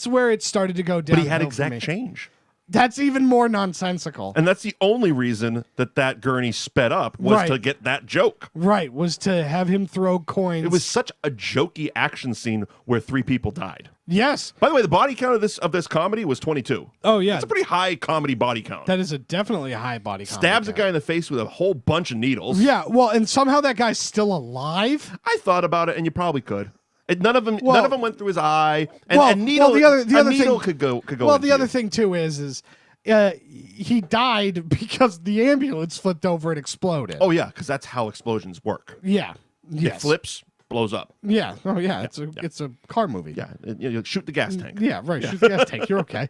Speaker 6: where it started to go down.
Speaker 7: But he had exact change.
Speaker 6: That's even more nonsensical.
Speaker 7: And that's the only reason that gurney sped up was to get that joke.
Speaker 6: Right, was to have him throw coins.
Speaker 7: It was such a jokey action scene where 3 people died.
Speaker 6: Yes.
Speaker 7: By the way, the body count of this comedy was 22.
Speaker 6: Oh, yeah.
Speaker 7: That's a pretty high comedy body count.
Speaker 6: That is definitely a high body count.
Speaker 7: Stabs a guy in the face with a whole bunch of needles.
Speaker 6: Yeah, well, and somehow that guy's still alive?
Speaker 7: I thought about it, and you probably could. None of them went through his eye. And
Speaker 6: the other
Speaker 7: needle
Speaker 6: thing
Speaker 7: could go.
Speaker 6: Well, the other thing too is he died because the ambulance flipped over and exploded.
Speaker 7: Oh yeah, because that's how explosions work.
Speaker 6: Yeah. Yes.
Speaker 7: It flips, blows up.
Speaker 6: Yeah. Oh yeah. It's a car movie.
Speaker 7: Yeah. You shoot the gas tank.
Speaker 6: Yeah. Right. Shoot the gas tank. You're okay.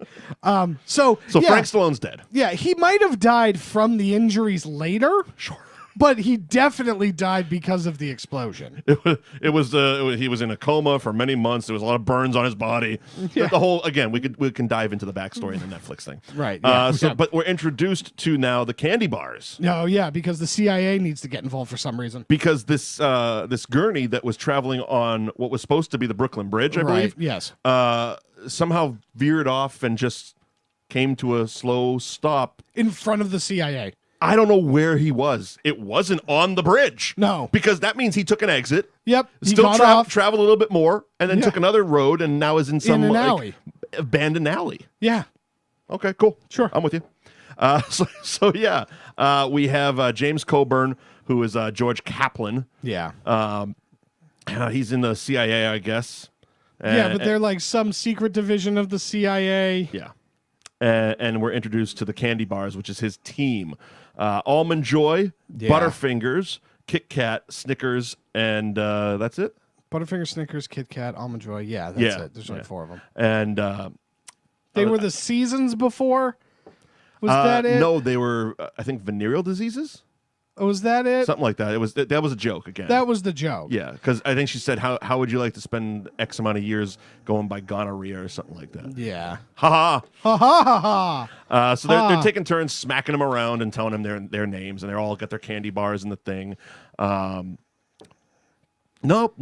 Speaker 6: So
Speaker 7: Frank Stallone's dead.
Speaker 6: Yeah. He might have died from the injuries later.
Speaker 7: Sure.
Speaker 6: But he definitely died because of the explosion.
Speaker 7: He was in a coma for many months. There was a lot of burns on his body.
Speaker 6: Yeah.
Speaker 7: The whole we can dive into the backstory in the Netflix thing.
Speaker 6: Right. Yeah.
Speaker 7: But we're introduced to now the candy bars.
Speaker 6: Oh yeah, because the CIA needs to get involved for some reason.
Speaker 7: Because this gurney that was traveling on what was supposed to be the Brooklyn Bridge, I believe.
Speaker 6: Yes.
Speaker 7: Somehow veered off and just came to a slow stop
Speaker 6: in front of the CIA.
Speaker 7: I don't know where he was. It wasn't on the bridge.
Speaker 6: No.
Speaker 7: Because that means he took an exit.
Speaker 6: Yep.
Speaker 7: Still traveled a little bit more, and then took another road, and now is in some
Speaker 6: alley.
Speaker 7: Abandoned alley.
Speaker 6: Yeah.
Speaker 7: Okay, cool.
Speaker 6: Sure.
Speaker 7: I'm with you. We have James Coburn, who is George Kaplan.
Speaker 6: Yeah.
Speaker 7: He's in the CIA, I guess.
Speaker 6: But they're like some secret division of the CIA.
Speaker 7: Yeah. And we're introduced to the candy bars, which is his team. Almond Joy, Butterfingers, Kit Kat, Snickers, and that's it?
Speaker 6: Butterfinger, Snickers, Kit Kat, Almond Joy. Yeah, that's it. There's only 4 of them.
Speaker 7: And
Speaker 6: they were the seasons before? Was that it?
Speaker 7: No, they were, I think, venereal diseases?
Speaker 6: Oh, was that it?
Speaker 7: Something like that. That was a joke again.
Speaker 6: That was the joke.
Speaker 7: Yeah, because I think she said, how would you like to spend X amount of years going by gonorrhea or something like that?
Speaker 6: Yeah.
Speaker 7: Ha-ha.
Speaker 6: Ha-ha-ha-ha.
Speaker 7: So they're taking turns smacking them around and telling them their names, and they're all got their candy bars in the thing. Nope,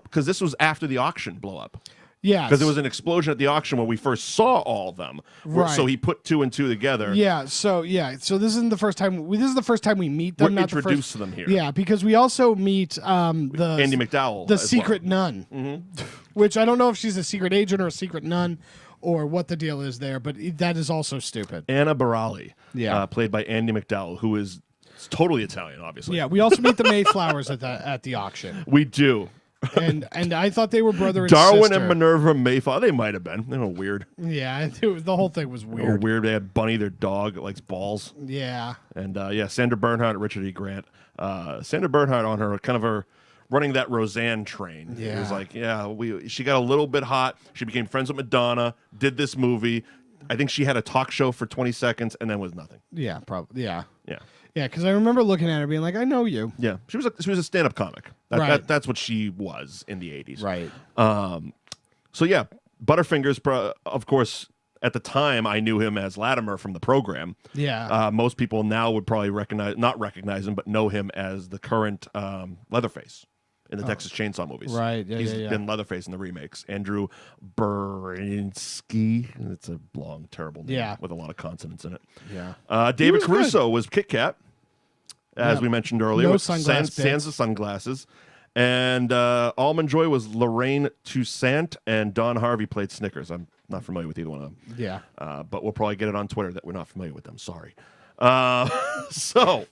Speaker 7: because this was after the auction blow up.
Speaker 6: Yeah,
Speaker 7: because there was an explosion at the auction when we first saw all of them.
Speaker 6: Right.
Speaker 7: So he put 2 and 2 together.
Speaker 6: Yeah. So this isn't the first time. This is the first time we meet them.
Speaker 7: We're introduced to them here.
Speaker 6: Yeah, because we also meet the
Speaker 7: Andy McDowell,
Speaker 6: the secret nun, which I don't know if she's a secret agent or a secret nun, or what the deal is there. But that is also stupid.
Speaker 7: Anna Barali,
Speaker 6: Yeah.
Speaker 7: Played by Andy McDowell, who is totally Italian, obviously.
Speaker 6: Yeah. We also meet the Mayflowers at the auction.
Speaker 7: We do.
Speaker 6: and I thought they were brother and
Speaker 7: Darwin
Speaker 6: sister.
Speaker 7: and Minerva Mayflower. They might have been. They were weird.
Speaker 6: Yeah, the whole thing was
Speaker 7: They were
Speaker 6: weird.
Speaker 7: weird. They had Bunny, their dog, that likes balls.
Speaker 6: Yeah.
Speaker 7: And Sandra Bernhard, Richard E. Grant. Sandra Bernhard on her kind of her running that Roseanne train.
Speaker 6: Yeah.
Speaker 7: It was like, she got a little bit hot. She became friends with Madonna, did this movie. I think she had a talk show for 20 seconds and then was nothing.
Speaker 6: Yeah, probably. Yeah.
Speaker 7: Yeah.
Speaker 6: Yeah, because I remember looking at her being like, I know you.
Speaker 7: Yeah. She was a stand-up comic. That's what she was in the 80s.
Speaker 6: Right.
Speaker 7: So yeah, Butterfingers, of course, at the time I knew him as Latimer from the program.
Speaker 6: Yeah.
Speaker 7: Most people now would probably not recognize him, but know him as the current Leatherface in the Texas Chainsaw movies.
Speaker 6: Right. Yeah,
Speaker 7: He's
Speaker 6: yeah.
Speaker 7: been Leatherface in the remakes. Andrew Berinsky. It's a long, terrible name with a lot of consonants in it.
Speaker 6: Yeah.
Speaker 7: David
Speaker 6: was
Speaker 7: Caruso was Kit Kat, as we mentioned earlier.
Speaker 6: No
Speaker 7: with
Speaker 6: sunglass bits.
Speaker 7: Sans sunglasses. And Almond Joy was Lorraine Toussaint, and Don Harvey played Snickers. I'm not familiar with either one of them.
Speaker 6: Yeah.
Speaker 7: But we'll probably get it on Twitter that we're not familiar with them. Sorry. So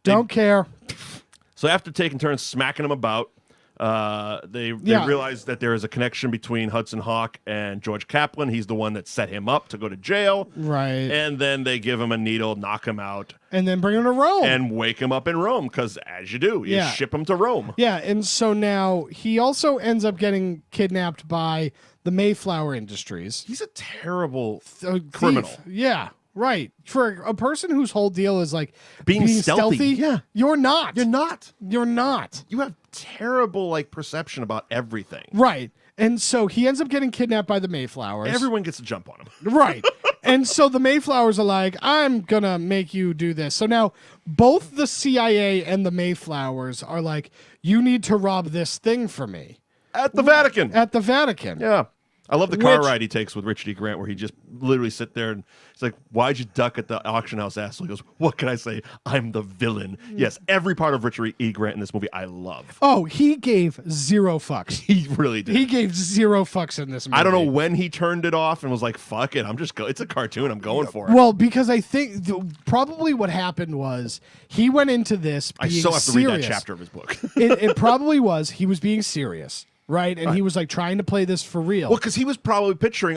Speaker 6: Don't care.
Speaker 7: So after taking turns smacking him about, they realize that there is a connection between Hudson Hawk and George Kaplan. He's the one that set him up to go to jail.
Speaker 6: Right.
Speaker 7: And then they give him a needle, knock him out.
Speaker 6: And then bring him to Rome.
Speaker 7: And wake him up in Rome, because as you do, you ship him to Rome.
Speaker 6: Yeah, and so now he also ends up getting kidnapped by the Mayflower Industries.
Speaker 7: He's a terrible criminal.
Speaker 6: Yeah, right. For a person whose whole deal is like
Speaker 7: being stealthy.
Speaker 6: Yeah. You're not.
Speaker 7: You're not.
Speaker 6: You're not.
Speaker 7: You have terrible perception about everything.
Speaker 6: Right. And so he ends up getting kidnapped by the Mayflowers.
Speaker 7: Everyone gets a jump on him.
Speaker 6: Right. And so the Mayflowers are like, I'm going to make you do this. So now both the CIA and the Mayflowers are like, you need to rob this thing for me.
Speaker 7: At the Vatican.
Speaker 6: At the Vatican.
Speaker 7: Yeah. I love the car ride he takes with Richard E. Grant, where he just literally sit there and it's like, why'd you duck at the auction house asshole? He goes, what can I say? I'm the villain. Yes, every part of Richard E. Grant in this movie I love.
Speaker 6: Oh, he gave zero fucks.
Speaker 7: He really did.
Speaker 6: He gave zero fucks in this movie.
Speaker 7: I don't know when he turned it off and was like, fuck it, it's a cartoon, I'm going for it.
Speaker 6: Well, because I think probably what happened was he went into this being
Speaker 7: I still have to
Speaker 6: serious.
Speaker 7: read that chapter of his book.
Speaker 6: It probably was. He was being serious. Right, and he was like trying to play this for real.
Speaker 7: Well, because he was probably picturing,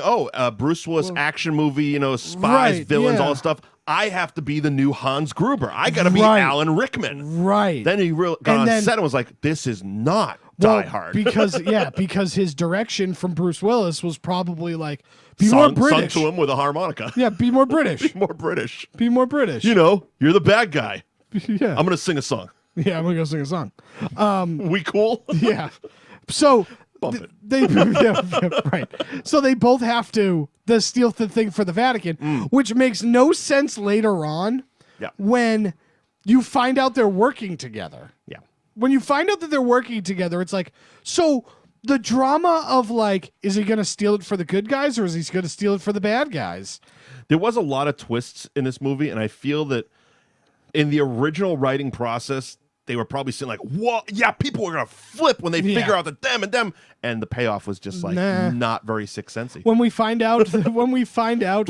Speaker 7: Bruce Willis action movie, spies, villains, all that stuff. I have to be the new Hans Gruber. I got to be Alan Rickman.
Speaker 6: Right.
Speaker 7: Then he got on set and was like, this is not Die Hard.
Speaker 6: because his direction from Bruce Willis was probably like, be more British.
Speaker 7: Sung to him with a harmonica.
Speaker 6: Yeah, be more British.
Speaker 7: Be more British.
Speaker 6: Be more British.
Speaker 7: You're the bad guy.
Speaker 6: Yeah.
Speaker 7: I'm going to sing a song.
Speaker 6: Yeah, I'm going to go sing a song.
Speaker 7: We cool?
Speaker 6: Yeah. So they right. So they both have to steal the thing for the Vatican, which makes no sense later on.
Speaker 7: Yeah.
Speaker 6: When you find out they're working together.
Speaker 7: Yeah.
Speaker 6: When you find out that they're working together, it's like, so the drama of is he going to steal it for the good guys or is he going to steal it for the bad guys?
Speaker 7: There was a lot of twists in this movie, and I feel that in the original writing process, they were probably saying what? Yeah, people are going to flip when they figure out that them, and the payoff was just not very Sixth Sensey.
Speaker 6: When we find out, we find out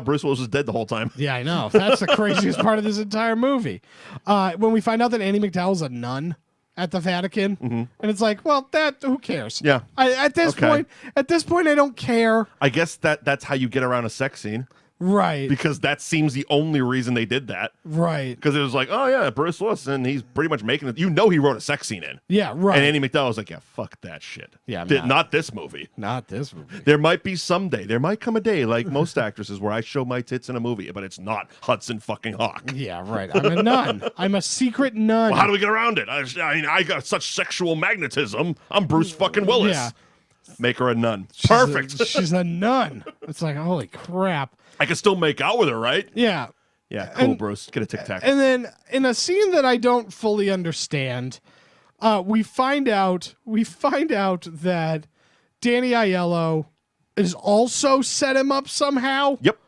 Speaker 7: Bruce Willis was dead the whole time.
Speaker 6: Yeah, I know. That's the craziest part of this entire movie. When we find out that Andy McDowell's a nun at the Vatican, and it's like, well, who cares?
Speaker 7: Yeah.
Speaker 6: At this point, I don't care.
Speaker 7: I guess that's how you get around a sex scene.
Speaker 6: Right.
Speaker 7: Because that seems the only reason they did that.
Speaker 6: Right.
Speaker 7: Because it was like, oh, yeah, Bruce Willis, and he's pretty much making it. He wrote a sex scene in.
Speaker 6: Yeah, right.
Speaker 7: And Andy McDowell was like, yeah, fuck that shit.
Speaker 6: Yeah,
Speaker 7: not this movie.
Speaker 6: Not this movie.
Speaker 7: There might be someday. There might come a day, like most actresses, where I show my tits in a movie, but it's not Hudson fucking Hawk.
Speaker 6: Yeah, right. I'm a nun. I'm a secret nun.
Speaker 7: Well, how do we get around it? I got such sexual magnetism. I'm Bruce fucking Willis.
Speaker 6: Yeah.
Speaker 7: Make her a nun. Perfect.
Speaker 6: She's a nun. It's like, holy crap.
Speaker 7: I can still make out with her, right?
Speaker 6: Yeah.
Speaker 7: Yeah, cool, Bruce. Get a Tic Tac.
Speaker 6: And then in a scene that I don't fully understand, we find out that Danny Aiello is also set him up somehow.
Speaker 7: Yep.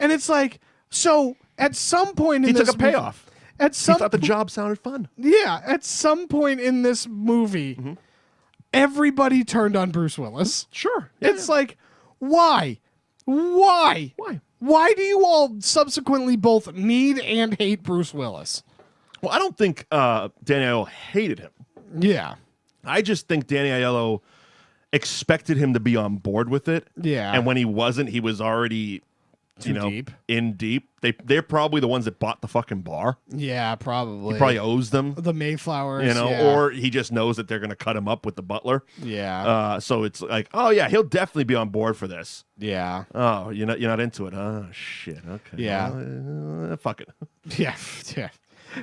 Speaker 6: And it's like, so at some point in
Speaker 7: he
Speaker 6: this
Speaker 7: took a payoff.
Speaker 6: He
Speaker 7: thought the job sounded fun.
Speaker 6: Yeah, at some point in this movie, everybody turned on Bruce Willis.
Speaker 7: Sure.
Speaker 6: It's like, why? Why? Why do you all subsequently both need and hate Bruce Willis?
Speaker 7: Well, I don't think Danny Aiello hated him.
Speaker 6: Yeah.
Speaker 7: I just think Danny Aiello expected him to be on board with it.
Speaker 6: Yeah.
Speaker 7: And when he wasn't, he was already,
Speaker 6: deep.
Speaker 7: in deep. They're probably the ones that bought the fucking bar.
Speaker 6: Yeah, probably.
Speaker 7: He probably owes them.
Speaker 6: The Mayflowers,
Speaker 7: or he just knows that they're going to cut him up with the butler.
Speaker 6: Yeah.
Speaker 7: So it's like, oh yeah, he'll definitely be on board for this.
Speaker 6: Yeah.
Speaker 7: Oh, you're not into it, huh? Oh, shit. Okay.
Speaker 6: Yeah.
Speaker 7: Well, fuck it.
Speaker 6: Yeah. Yeah.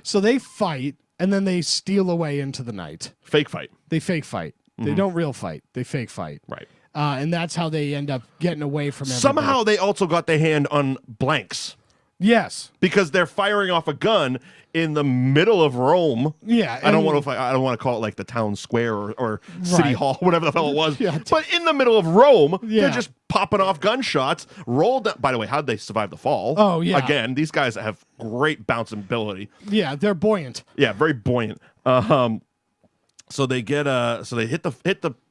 Speaker 6: So they fight, and then they steal away into the night.
Speaker 7: Fake fight.
Speaker 6: They fake fight. They don't real fight. They fake fight.
Speaker 7: Right.
Speaker 6: And that's how they end up getting away from everybody.
Speaker 7: Somehow they also got their hand on blanks.
Speaker 6: Yes.
Speaker 7: Because they're firing off a gun in the middle of Rome.
Speaker 6: Yeah.
Speaker 7: I don't want to call it like the town square or city hall, whatever the hell it was.
Speaker 6: Yeah.
Speaker 7: But in the middle of Rome,
Speaker 6: Yeah.
Speaker 7: they're just popping off gunshots. Rolled down. By the way, how'd they survive the fall?
Speaker 6: Oh, yeah.
Speaker 7: Again, these guys have great bouncing ability.
Speaker 6: Yeah, they're buoyant.
Speaker 7: Yeah, very buoyant. So they get so they hit the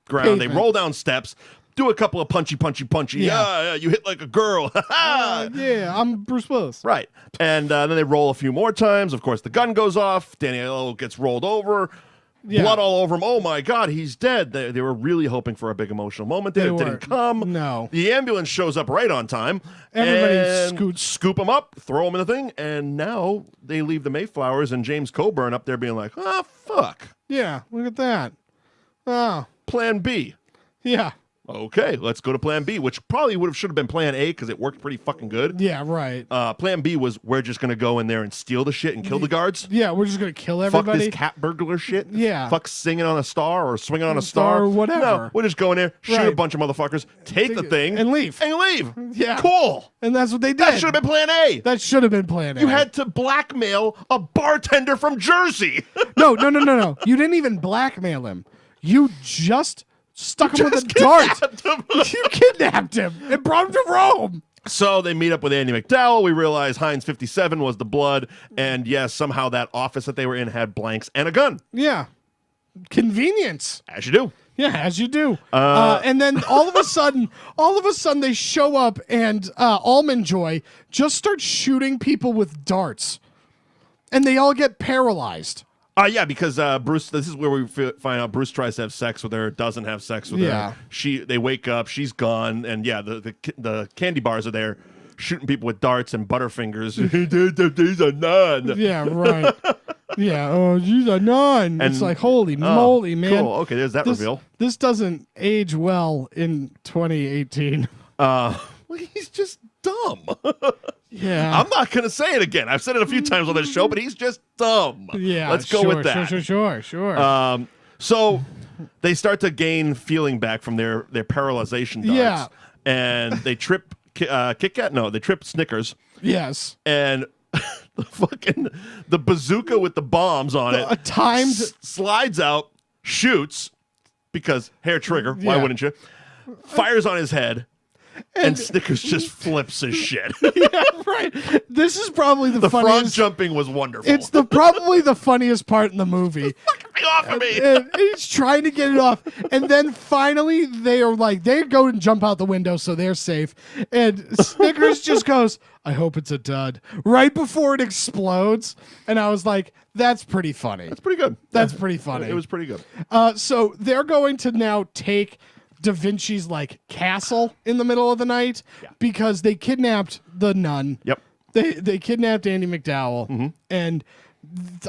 Speaker 7: ground.
Speaker 6: Pavement.
Speaker 7: They roll down steps. Do a couple of punchy. Yeah, you hit like a girl.
Speaker 6: Yeah, I'm Bruce Willis.
Speaker 7: Right. And then they roll a few more times. Of course, the gun goes off. Danny Aiello gets rolled over.
Speaker 6: Yeah.
Speaker 7: Blood all over him. Oh, my God, he's dead. They were really hoping for a big emotional moment there. It didn't come.
Speaker 6: No.
Speaker 7: The ambulance shows up right on time.
Speaker 6: Everybody
Speaker 7: and scoop him up, throw him in the thing, and now they leave the Mayflowers and James Coburn up there being like, oh, fuck.
Speaker 6: Yeah, look at that. Oh,
Speaker 7: Plan B.
Speaker 6: yeah.
Speaker 7: Okay, let's go to Plan B, which probably should have been Plan A because it worked pretty fucking good.
Speaker 6: Yeah, right.
Speaker 7: Plan B was we're just going to go in there and steal the shit and kill the guards.
Speaker 6: Yeah, we're just going to kill everybody.
Speaker 7: Fuck this cat burglar shit.
Speaker 6: Yeah.
Speaker 7: Fuck singing on a star or swinging on a star.
Speaker 6: Or whatever.
Speaker 7: No, we'll just go in there, shoot a
Speaker 6: Right.
Speaker 7: bunch of motherfuckers, take the thing.
Speaker 6: And leave. Yeah.
Speaker 7: Cool.
Speaker 6: And that's what they did.
Speaker 7: That should have been Plan A.
Speaker 6: That should have been Plan A.
Speaker 7: You had to blackmail a bartender from Jersey.
Speaker 6: No. You didn't even blackmail him. You just stuck him with a dart. You kidnapped him and brought him to Rome.
Speaker 7: So they meet up with Andy McDowell. We realize Heinz 57 was the blood. And yes, somehow that office that they were in had blanks and a gun.
Speaker 6: Yeah. Convenience.
Speaker 7: As you do.
Speaker 6: Yeah, as you do. And then all of a sudden they show up and Almond Joy just starts shooting people with darts. And they all get paralyzed.
Speaker 7: Yeah, because Bruce. This is where we find out Bruce tries to have sex with her, doesn't have sex with her. They wake up, she's gone, and yeah, the candy bars are there, shooting people with darts and butterfingers. He's a nun.
Speaker 6: Yeah, right. Yeah, oh, she's a nun.
Speaker 7: And-
Speaker 6: it's like holy moly, man.
Speaker 7: Cool. Okay, there's that reveal.
Speaker 6: This doesn't age well in 2018.
Speaker 7: Well, he's just dumb.
Speaker 6: Yeah.
Speaker 7: I'm not going to say it again. I've said it a few times on this show, but he's just dumb.
Speaker 6: Yeah.
Speaker 7: Let's go with that.
Speaker 6: Sure.
Speaker 7: So they start to gain feeling back from their paralyzation darts.
Speaker 6: Yeah.
Speaker 7: And they trip Kit Kat? No, they trip Snickers.
Speaker 6: Yes.
Speaker 7: And the bazooka with the bombs on it.
Speaker 6: A timed
Speaker 7: slides out, shoots, because hair trigger. Why
Speaker 6: Yeah.
Speaker 7: wouldn't you? Fires on his head. And Snickers just flips his shit.
Speaker 6: Yeah, right. This is probably the
Speaker 7: frog
Speaker 6: funniest.
Speaker 7: jumping was wonderful.
Speaker 6: It's probably the funniest part in the movie.
Speaker 7: Fucking off of me.
Speaker 6: And he's trying to get it off, and then finally they go and jump out the window, so they're safe. And Snickers just goes, "I hope it's a dud," right before it explodes. And I was like, "That's pretty funny.
Speaker 7: That's pretty good.
Speaker 6: That's pretty funny."
Speaker 7: It was pretty good.
Speaker 6: So they're going to now take Da Vinci's castle in the middle of the night because they kidnapped the nun.
Speaker 7: Yep.
Speaker 6: They kidnapped Andy McDowell, and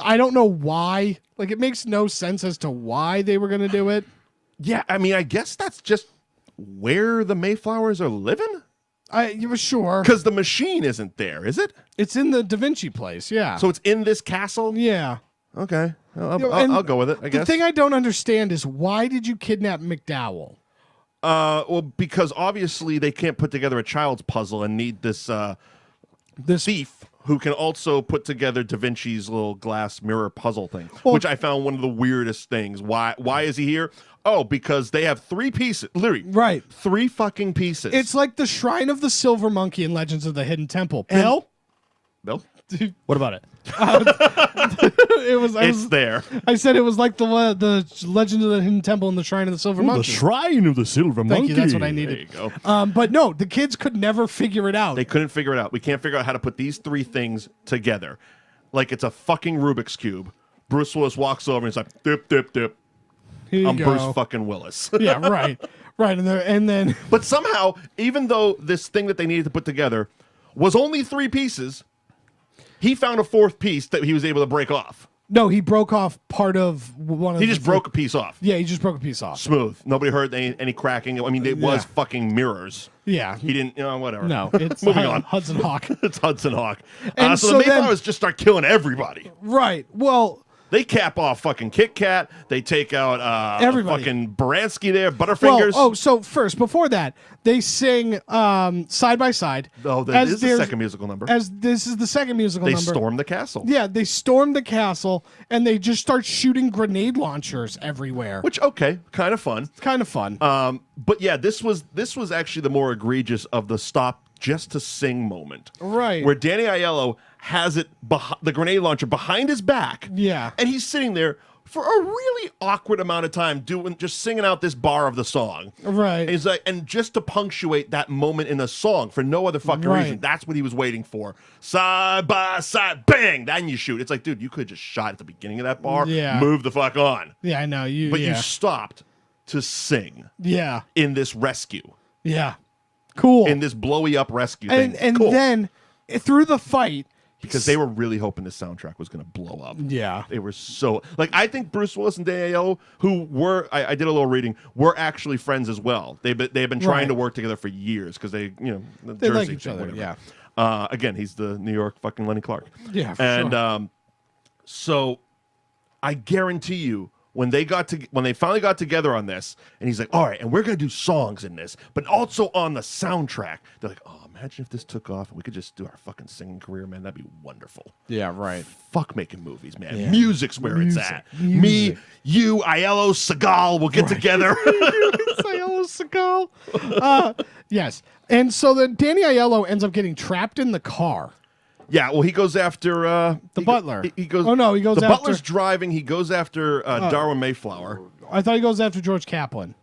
Speaker 6: I don't know why. It makes no sense as to why they were going to do it.
Speaker 7: Yeah, I mean, I guess that's just where the Mayflowers are living.
Speaker 6: You were sure
Speaker 7: Because the machine isn't there, is it?
Speaker 6: it's in the Da Vinci place. Yeah.
Speaker 7: So it's in this castle?
Speaker 6: yeah.
Speaker 7: Okay.
Speaker 6: And
Speaker 7: I'll go with it, I guess.
Speaker 6: The thing I don't understand is why did you kidnap McDowell?
Speaker 7: Well, because obviously they can't put together a child's puzzle and need this thief who can also put together Da Vinci's little glass mirror puzzle thing, which I found one of the weirdest things. Why is he here? Oh, because they have 3 pieces. Literally.
Speaker 6: Right.
Speaker 7: 3 fucking pieces.
Speaker 6: It's like the Shrine of the Silver Monkey in Legends of the Hidden Temple. Bill?
Speaker 8: What about it?
Speaker 7: It's there.
Speaker 6: I said it was like the Legend of the Hidden Temple and the Shrine of the Silver Monkey.
Speaker 8: The Shrine of the Silver Monkey.
Speaker 6: Thank you. That's what I needed.
Speaker 7: There you go.
Speaker 6: But no, the kids could never figure it out.
Speaker 7: They couldn't figure it out. We can't figure out how to put these 3 things together. Like it's a fucking Rubik's Cube. Bruce Willis walks over and he's like, dip, dip, dip.
Speaker 6: you
Speaker 7: I'm
Speaker 6: go.
Speaker 7: Bruce fucking Willis.
Speaker 6: Yeah, right. Right. And then.
Speaker 7: But somehow, even though this thing that they needed to put together was only 3 pieces, he found a 4th piece that he was able to break off.
Speaker 6: No, he broke off part of one of
Speaker 7: He just broke a piece off.
Speaker 6: Yeah, he just broke a piece off.
Speaker 7: Smooth. Nobody heard any cracking. I mean, it was fucking mirrors.
Speaker 6: Yeah.
Speaker 7: He didn't, whatever.
Speaker 6: No, it's
Speaker 7: Moving on.
Speaker 6: Hudson Hawk.
Speaker 7: It's Hudson Hawk.
Speaker 6: And
Speaker 7: so
Speaker 6: so
Speaker 7: the
Speaker 6: then-
Speaker 7: Mayflowers just start killing everybody.
Speaker 6: Right. Well,
Speaker 7: They cap off fucking Kit Kat. They take out
Speaker 6: Everybody.
Speaker 7: fucking Baranski there, Butterfingers.
Speaker 6: so first, before that, they sing Side by Side.
Speaker 7: Oh, that is the second musical number.
Speaker 6: As this is the second musical
Speaker 7: They
Speaker 6: number.
Speaker 7: storm the castle.
Speaker 6: Yeah, they storm the castle and they just start shooting grenade launchers everywhere.
Speaker 7: Which, okay, kind of fun.
Speaker 6: Kind of fun.
Speaker 7: But yeah, this was actually the more egregious of the stop just to sing moment.
Speaker 6: Right.
Speaker 7: Where Danny Aiello has it the grenade launcher behind his back.
Speaker 6: Yeah.
Speaker 7: And he's sitting there for a really awkward amount of time just singing out this bar of the song.
Speaker 6: Right.
Speaker 7: And he's like, and just to punctuate that moment in the song for no other fucking reason. That's what he was waiting for. Side by side, bang, then you shoot. It's like, dude, you could have just shot at the beginning of that bar.
Speaker 6: Yeah.
Speaker 7: Move the fuck on.
Speaker 6: Yeah, I know.
Speaker 7: But you stopped to sing.
Speaker 6: Yeah.
Speaker 7: In this rescue.
Speaker 6: Yeah. Cool.
Speaker 7: In this blowy up rescue
Speaker 6: and
Speaker 7: thing. Cool.
Speaker 6: then through the fight,
Speaker 7: because they were really hoping this soundtrack was going to blow up.
Speaker 6: Yeah.
Speaker 7: They were so... Like, I think Bruce Willis and Danny Aiello, who were... I did a little reading, were actually friends as well. They've been trying to work together for years because they
Speaker 6: They like each other,
Speaker 7: whatever.
Speaker 6: yeah.
Speaker 7: Again, he's the New York fucking Lenny Clark.
Speaker 6: Yeah, for
Speaker 7: and,
Speaker 6: sure.
Speaker 7: so I guarantee you, when they finally got together on this, and he's like, all right, and we're going to do songs in this, but also on the soundtrack. They're like, oh, imagine if this took off and we could just do our fucking singing career, man. That'd be wonderful.
Speaker 6: Yeah, right.
Speaker 7: Fuck making movies, man.
Speaker 6: Yeah.
Speaker 7: Music's where it's at. Me, you, Aiello, Seagal will get together.
Speaker 6: Aiello, Seagal. Yes. And so then Danny Aiello ends up getting trapped in the car.
Speaker 7: Yeah, well, he goes after
Speaker 6: the butler.
Speaker 7: He goes.
Speaker 6: Oh no, he goes.
Speaker 7: The
Speaker 6: after,
Speaker 7: butler's driving. He goes after Darwin Mayflower.
Speaker 6: I thought he goes after George Kaplan.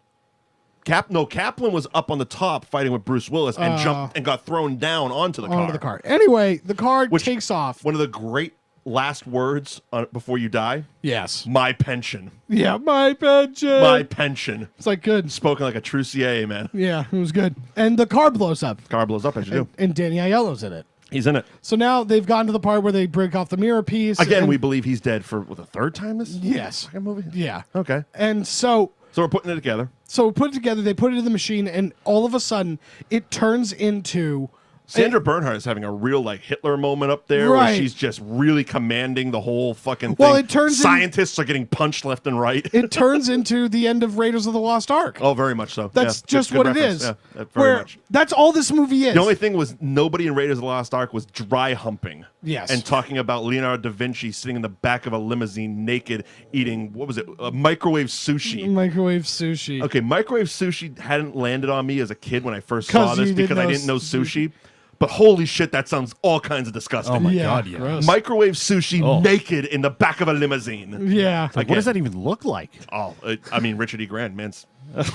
Speaker 7: Kaplan was up on the top fighting with Bruce Willis and jumped and got thrown down onto the car.
Speaker 6: Onto the car. Anyway, the car takes off.
Speaker 7: One of the great last words before you die.
Speaker 6: Yes.
Speaker 7: My pension.
Speaker 6: Yeah, my pension.
Speaker 7: My pension.
Speaker 6: It's like good.
Speaker 7: Spoken like a true CIA man.
Speaker 6: Yeah, it was good. And the car blows up.
Speaker 7: Car blows up as you do.
Speaker 6: And Danny Aiello's in it.
Speaker 7: He's in it.
Speaker 6: So now they've gotten to the part where they break off the mirror piece.
Speaker 7: Again, we believe he's dead for the 3rd time this fucking movie?
Speaker 6: Yeah.
Speaker 7: Okay.
Speaker 6: And so
Speaker 7: we're putting it together.
Speaker 6: So we put it together, they put it in the machine, and all of a sudden it turns into
Speaker 7: Sandra Bernhard is having a real like Hitler moment up there where she's just really commanding the whole fucking thing.
Speaker 6: Well, it turns
Speaker 7: scientists are getting punched left and right.
Speaker 6: It turns into the end of Raiders of the Lost Ark.
Speaker 7: Oh, very much so.
Speaker 6: That's
Speaker 7: yeah,
Speaker 6: just
Speaker 7: good
Speaker 6: what
Speaker 7: reference.
Speaker 6: it is.
Speaker 7: Yeah, very much.
Speaker 6: That's all this movie is.
Speaker 7: The only thing was nobody in Raiders of the Lost Ark was dry humping.
Speaker 6: Yes.
Speaker 7: And talking about Leonardo da Vinci sitting in the back of a limousine naked eating, what was it, microwave sushi.
Speaker 6: Microwave sushi.
Speaker 7: Okay, microwave sushi hadn't landed on me as a kid when I first saw this because I didn't know sushi. But holy shit, that sounds all kinds of disgusting.
Speaker 9: Oh my God, yeah.
Speaker 6: Gross.
Speaker 7: Microwave sushi naked in the back of a limousine.
Speaker 6: Yeah.
Speaker 9: Like, what does that even look like?
Speaker 7: Oh, I mean, Richard E. Grant, man's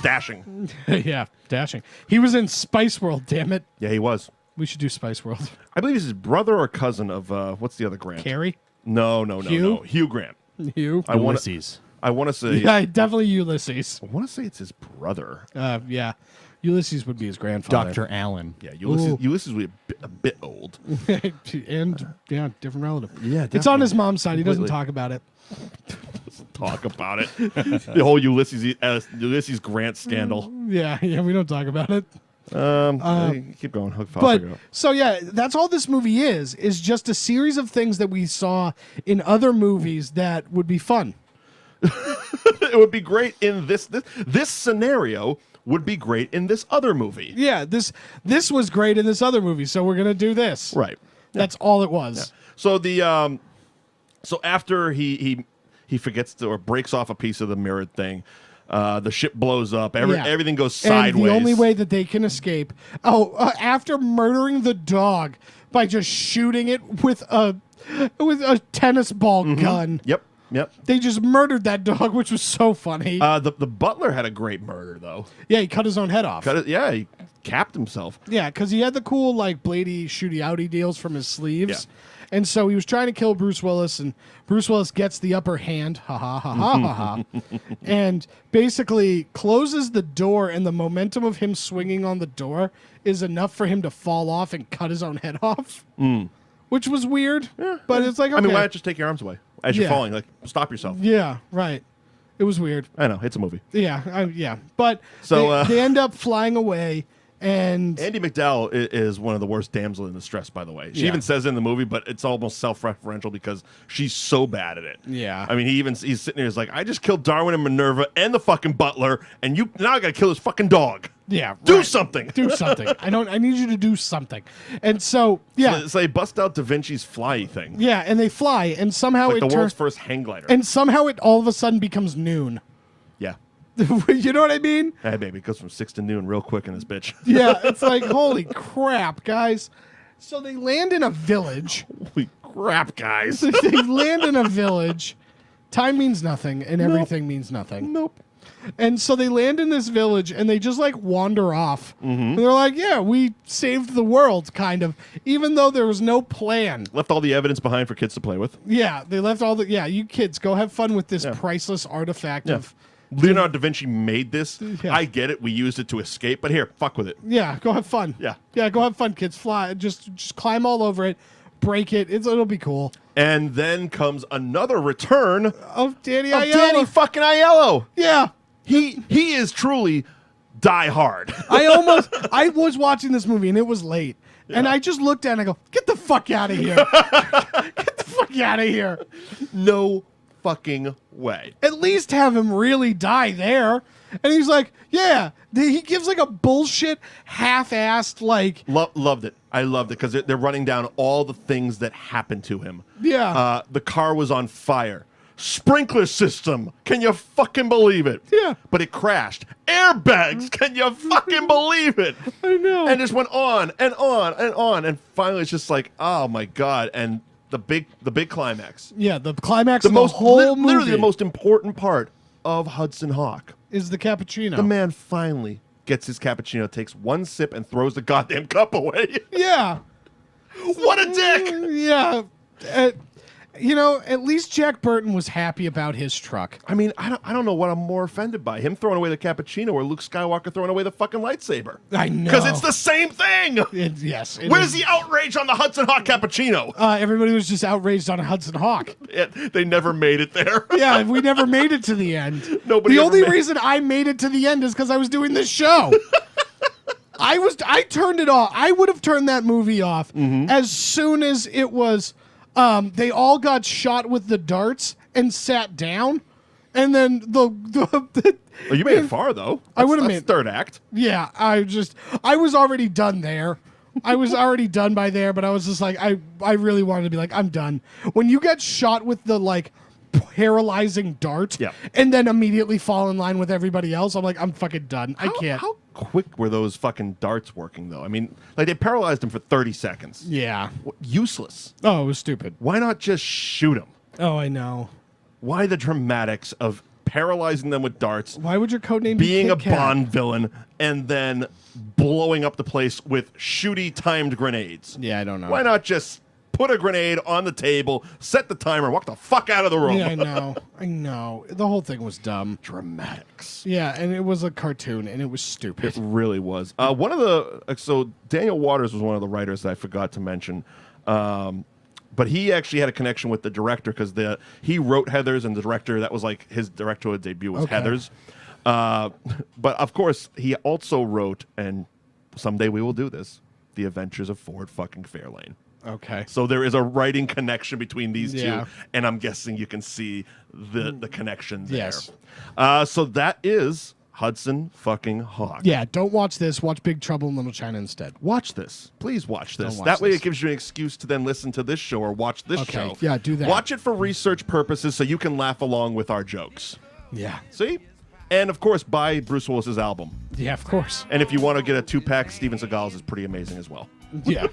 Speaker 7: dashing.
Speaker 6: Yeah, dashing. He was in Spice World, damn it.
Speaker 7: Yeah, he was.
Speaker 6: We should do Spice World.
Speaker 7: I believe he's his brother or cousin of, what's the other Grant?
Speaker 6: Carrie?
Speaker 7: No.
Speaker 6: Hugh?
Speaker 7: Hugh Grant.
Speaker 6: Hugh?
Speaker 9: Ulysses.
Speaker 7: I want to say.
Speaker 6: Yeah, definitely Ulysses.
Speaker 7: I want to say it's his brother.
Speaker 6: Yeah. Ulysses would be his grandfather.
Speaker 9: Dr. Allen.
Speaker 7: Yeah, Ulysses would be a bit old.
Speaker 6: And, yeah, different relative.
Speaker 7: Yeah,
Speaker 6: It's on his mom's side. He doesn't
Speaker 7: Completely.
Speaker 6: talk about it.
Speaker 7: Talk about it. The whole Ulysses Grant scandal.
Speaker 6: Yeah, we don't talk about it.
Speaker 7: Keep going. I'll
Speaker 6: But
Speaker 7: figure it out.
Speaker 6: so yeah, that's all this movie is just a series of things that we saw in other movies that would be fun.
Speaker 7: It would be great in this scenario. Would be great in this other movie.
Speaker 6: Yeah, this was great in this other movie, so we're gonna do this.
Speaker 7: Right.
Speaker 6: That's all it was.
Speaker 7: Yeah. So the so after he forgets to or breaks off a piece of the mirrored thing, the ship blows up. Everything goes sideways.
Speaker 6: And the only way that they can escape, after murdering the dog by just shooting it with a tennis ball gun.
Speaker 7: Yep.
Speaker 6: They just murdered that dog, which was so funny.
Speaker 7: The butler had a great murder though.
Speaker 6: Yeah, he cut his own head off.
Speaker 7: He capped himself.
Speaker 6: Yeah, because he had the cool like bladey shooty outy deals from his sleeves. And so he was trying to kill Bruce Willis, and Bruce Willis gets the upper hand, ha ha ha ha ha ha, and basically closes the door, and the momentum of him swinging on the door is enough for him to fall off and cut his own head off, which was weird, but it's like, okay.
Speaker 7: I mean, why not just take your arms away as you're falling? Like, stop yourself.
Speaker 6: Yeah, right. It was weird.
Speaker 7: I know, it's a movie.
Speaker 6: Yeah. But
Speaker 7: so
Speaker 6: they end up flying away, and
Speaker 7: Andie MacDowell is one of the worst damsel in distress, by the way. She even says it in the movie, but it's almost self-referential because she's so bad at it.
Speaker 6: Yeah.
Speaker 7: I mean, he's sitting there, he's like, I just killed Darwin and Minerva and the fucking butler, and now I gotta kill this fucking dog.
Speaker 6: Yeah.
Speaker 7: Do something.
Speaker 6: Do something. I need you to do something. And so, yeah.
Speaker 7: So they bust out Da Vinci's fly thing.
Speaker 6: Yeah, and they fly, and somehow
Speaker 7: like the world's first hang glider.
Speaker 6: And somehow it all of a sudden becomes noon.
Speaker 7: Yeah.
Speaker 6: You know what I mean?
Speaker 7: Hey, baby, it goes from 6 to noon real quick in this bitch.
Speaker 6: Yeah, it's like, holy crap, guys. So they land in a village.
Speaker 7: Holy crap, guys.
Speaker 6: They land in a village. Time means nothing, and everything means nothing.
Speaker 7: Nope.
Speaker 6: And so they land in this village, and they just, like, wander off. And they're like, yeah, we saved the world, kind of, even though there was no plan.
Speaker 7: Left all the evidence behind for kids to play with.
Speaker 6: Yeah, they left all the... Yeah, you kids, go have fun with this priceless artifact of...
Speaker 7: Leonardo Da Vinci made this.
Speaker 6: Yeah.
Speaker 7: I get it. We used it to escape, but here, fuck with it.
Speaker 6: Yeah, go have fun. Yeah, go have fun, kids. Fly. Just climb all over it. Break it. It'll be cool.
Speaker 7: And then comes another return
Speaker 6: of Danny
Speaker 7: of
Speaker 6: Aiello.
Speaker 7: Danny fucking Aiello.
Speaker 6: Yeah.
Speaker 7: He is truly die hard.
Speaker 6: I was watching this movie, and it was late. Yeah. And I just looked at it, and I go, get the fuck out of here. Get the fuck out of here.
Speaker 7: No fucking way.
Speaker 6: At least have him really die there. And he's like, yeah. He gives like a bullshit, half-assed, like...
Speaker 7: Loved it. I loved it because they're running down all the things that happened to him.
Speaker 6: Yeah.
Speaker 7: The car was on fire. Sprinkler system. Can you fucking believe it?
Speaker 6: Yeah.
Speaker 7: But it crashed. Airbags. Can you fucking believe it?
Speaker 6: I know.
Speaker 7: And just went on and on and on. And finally it's just like, oh my God. And the big climax.
Speaker 6: Yeah, the climax of the whole movie.
Speaker 7: Literally the most important part of Hudson Hawk
Speaker 6: is the cappuccino.
Speaker 7: The man finally gets his cappuccino, takes one sip, and throws the goddamn cup away.
Speaker 6: Yeah.
Speaker 7: What a dick!
Speaker 6: Yeah. At least Jack Burton was happy about his truck.
Speaker 7: I mean, I don't know what I'm more offended by. Him throwing away the cappuccino or Luke Skywalker throwing away the fucking lightsaber.
Speaker 6: I know.
Speaker 7: Because it's the same thing!
Speaker 6: Yes.
Speaker 7: Where's the outrage on the Hudson Hawk cappuccino?
Speaker 6: Everybody was just outraged on a Hudson Hawk.
Speaker 7: They never made it there.
Speaker 6: Yeah, we never made it to the end.
Speaker 7: The
Speaker 6: only reason I made it to the end is because I was doing this show. I turned it off. I would have turned that movie off as soon as it was... they all got shot with the darts and sat down, and then
Speaker 7: you made it far though.
Speaker 6: I would have made
Speaker 7: third act.
Speaker 6: Yeah, I was already done there. I was already done by there, but I was just like, I really wanted to be like, I'm done. When you get shot with the like paralyzing dart, and then immediately fall in line with everybody else, I'm like, I'm fucking done. I can't.
Speaker 7: How quick were those fucking darts working though? I mean, like they paralyzed him for 30 seconds.
Speaker 6: Yeah.
Speaker 7: Useless.
Speaker 6: Oh, it was stupid.
Speaker 7: Why not just shoot him?
Speaker 6: Oh, I know.
Speaker 7: Why the dramatics of paralyzing them with darts?
Speaker 6: Why would your codename
Speaker 7: being
Speaker 6: be
Speaker 7: a
Speaker 6: Kit Kat?
Speaker 7: Bond villain and then blowing up the place with shooty timed grenades?
Speaker 6: Yeah, I don't know.
Speaker 7: Why not just put a grenade on the table, set the timer, walk the fuck out of the room?
Speaker 6: Yeah, I know. The whole thing was dumb.
Speaker 7: Dramatics.
Speaker 6: Yeah, and it was a cartoon, and it was stupid.
Speaker 7: It really was. One of the so Daniel Waters was one of the writers that I forgot to mention, but he actually had a connection with the director because he wrote Heathers, and the director that was like his directorial debut was Heathers. But of course, he also wrote, and someday we will do this, The Adventures of Ford fucking Fairlane.
Speaker 6: Okay.
Speaker 7: So there is a writing connection between these two, and I'm guessing you can see the connection there.
Speaker 6: Yes.
Speaker 7: So that is Hudson fucking Hawk.
Speaker 6: Yeah, don't watch this. Watch Big Trouble in Little China instead.
Speaker 7: Watch this. Please watch this.
Speaker 6: Watch
Speaker 7: that way
Speaker 6: this.
Speaker 7: it gives you an excuse to then listen to this show or watch this show.
Speaker 6: Yeah, do that.
Speaker 7: Watch it for research purposes so you can laugh along with our jokes.
Speaker 6: Yeah.
Speaker 7: See? And, of course, buy Bruce Willis's album.
Speaker 6: Yeah, of course.
Speaker 7: And if you want to get a 2-pack, Steven Seagal's is pretty amazing as well.
Speaker 6: Yeah.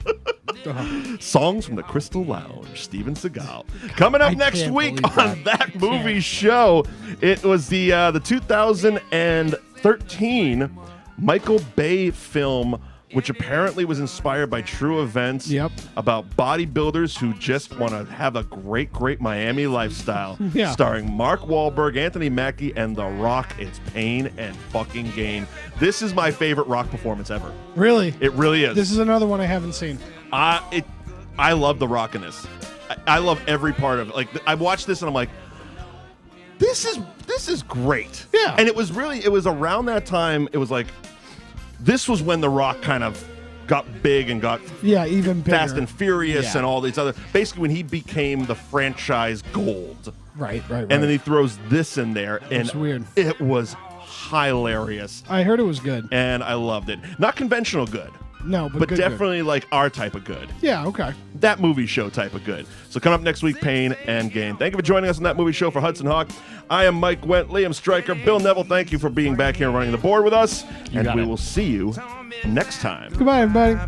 Speaker 7: Songs from the Crystal Lounge, Steven Seagal. Coming up next week on That Movie Show, it was the 2013 Michael Bay film which apparently was inspired by true events about bodybuilders who just want to have a great Miami lifestyle. Starring Mark Wahlberg, Anthony Mackie, and The Rock. It's pain and fucking gain. This is my favorite Rock performance ever.
Speaker 6: Really?
Speaker 7: It really is.
Speaker 6: This is another one I haven't seen.
Speaker 7: I love The Rock in this. I love every part of it. Like, I watched this and I'm like, this is great.
Speaker 6: Yeah.
Speaker 7: And it was around that time, it was like, this was when The Rock kind of got big and got
Speaker 6: even bigger.
Speaker 7: Fast and Furious and all these other, basically when he became the franchise gold.
Speaker 6: Right.
Speaker 7: And then he throws this in there, and
Speaker 6: it's weird.
Speaker 7: It was hilarious.
Speaker 6: I heard it was good.
Speaker 7: And I loved it. Not conventional good.
Speaker 6: No, but good,
Speaker 7: definitely like our type of good.
Speaker 6: Yeah, okay.
Speaker 7: That movie show type of good. So coming up next week, Pain and Gain. Thank you for joining us on That Movie Show for Hudson Hawk. I am Mike Wendt, Liam Stryker, Bill Neville. Thank you for being back here running the board with us. And we will see you next time.
Speaker 6: Goodbye, everybody.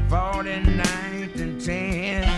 Speaker 5: 49 and 10.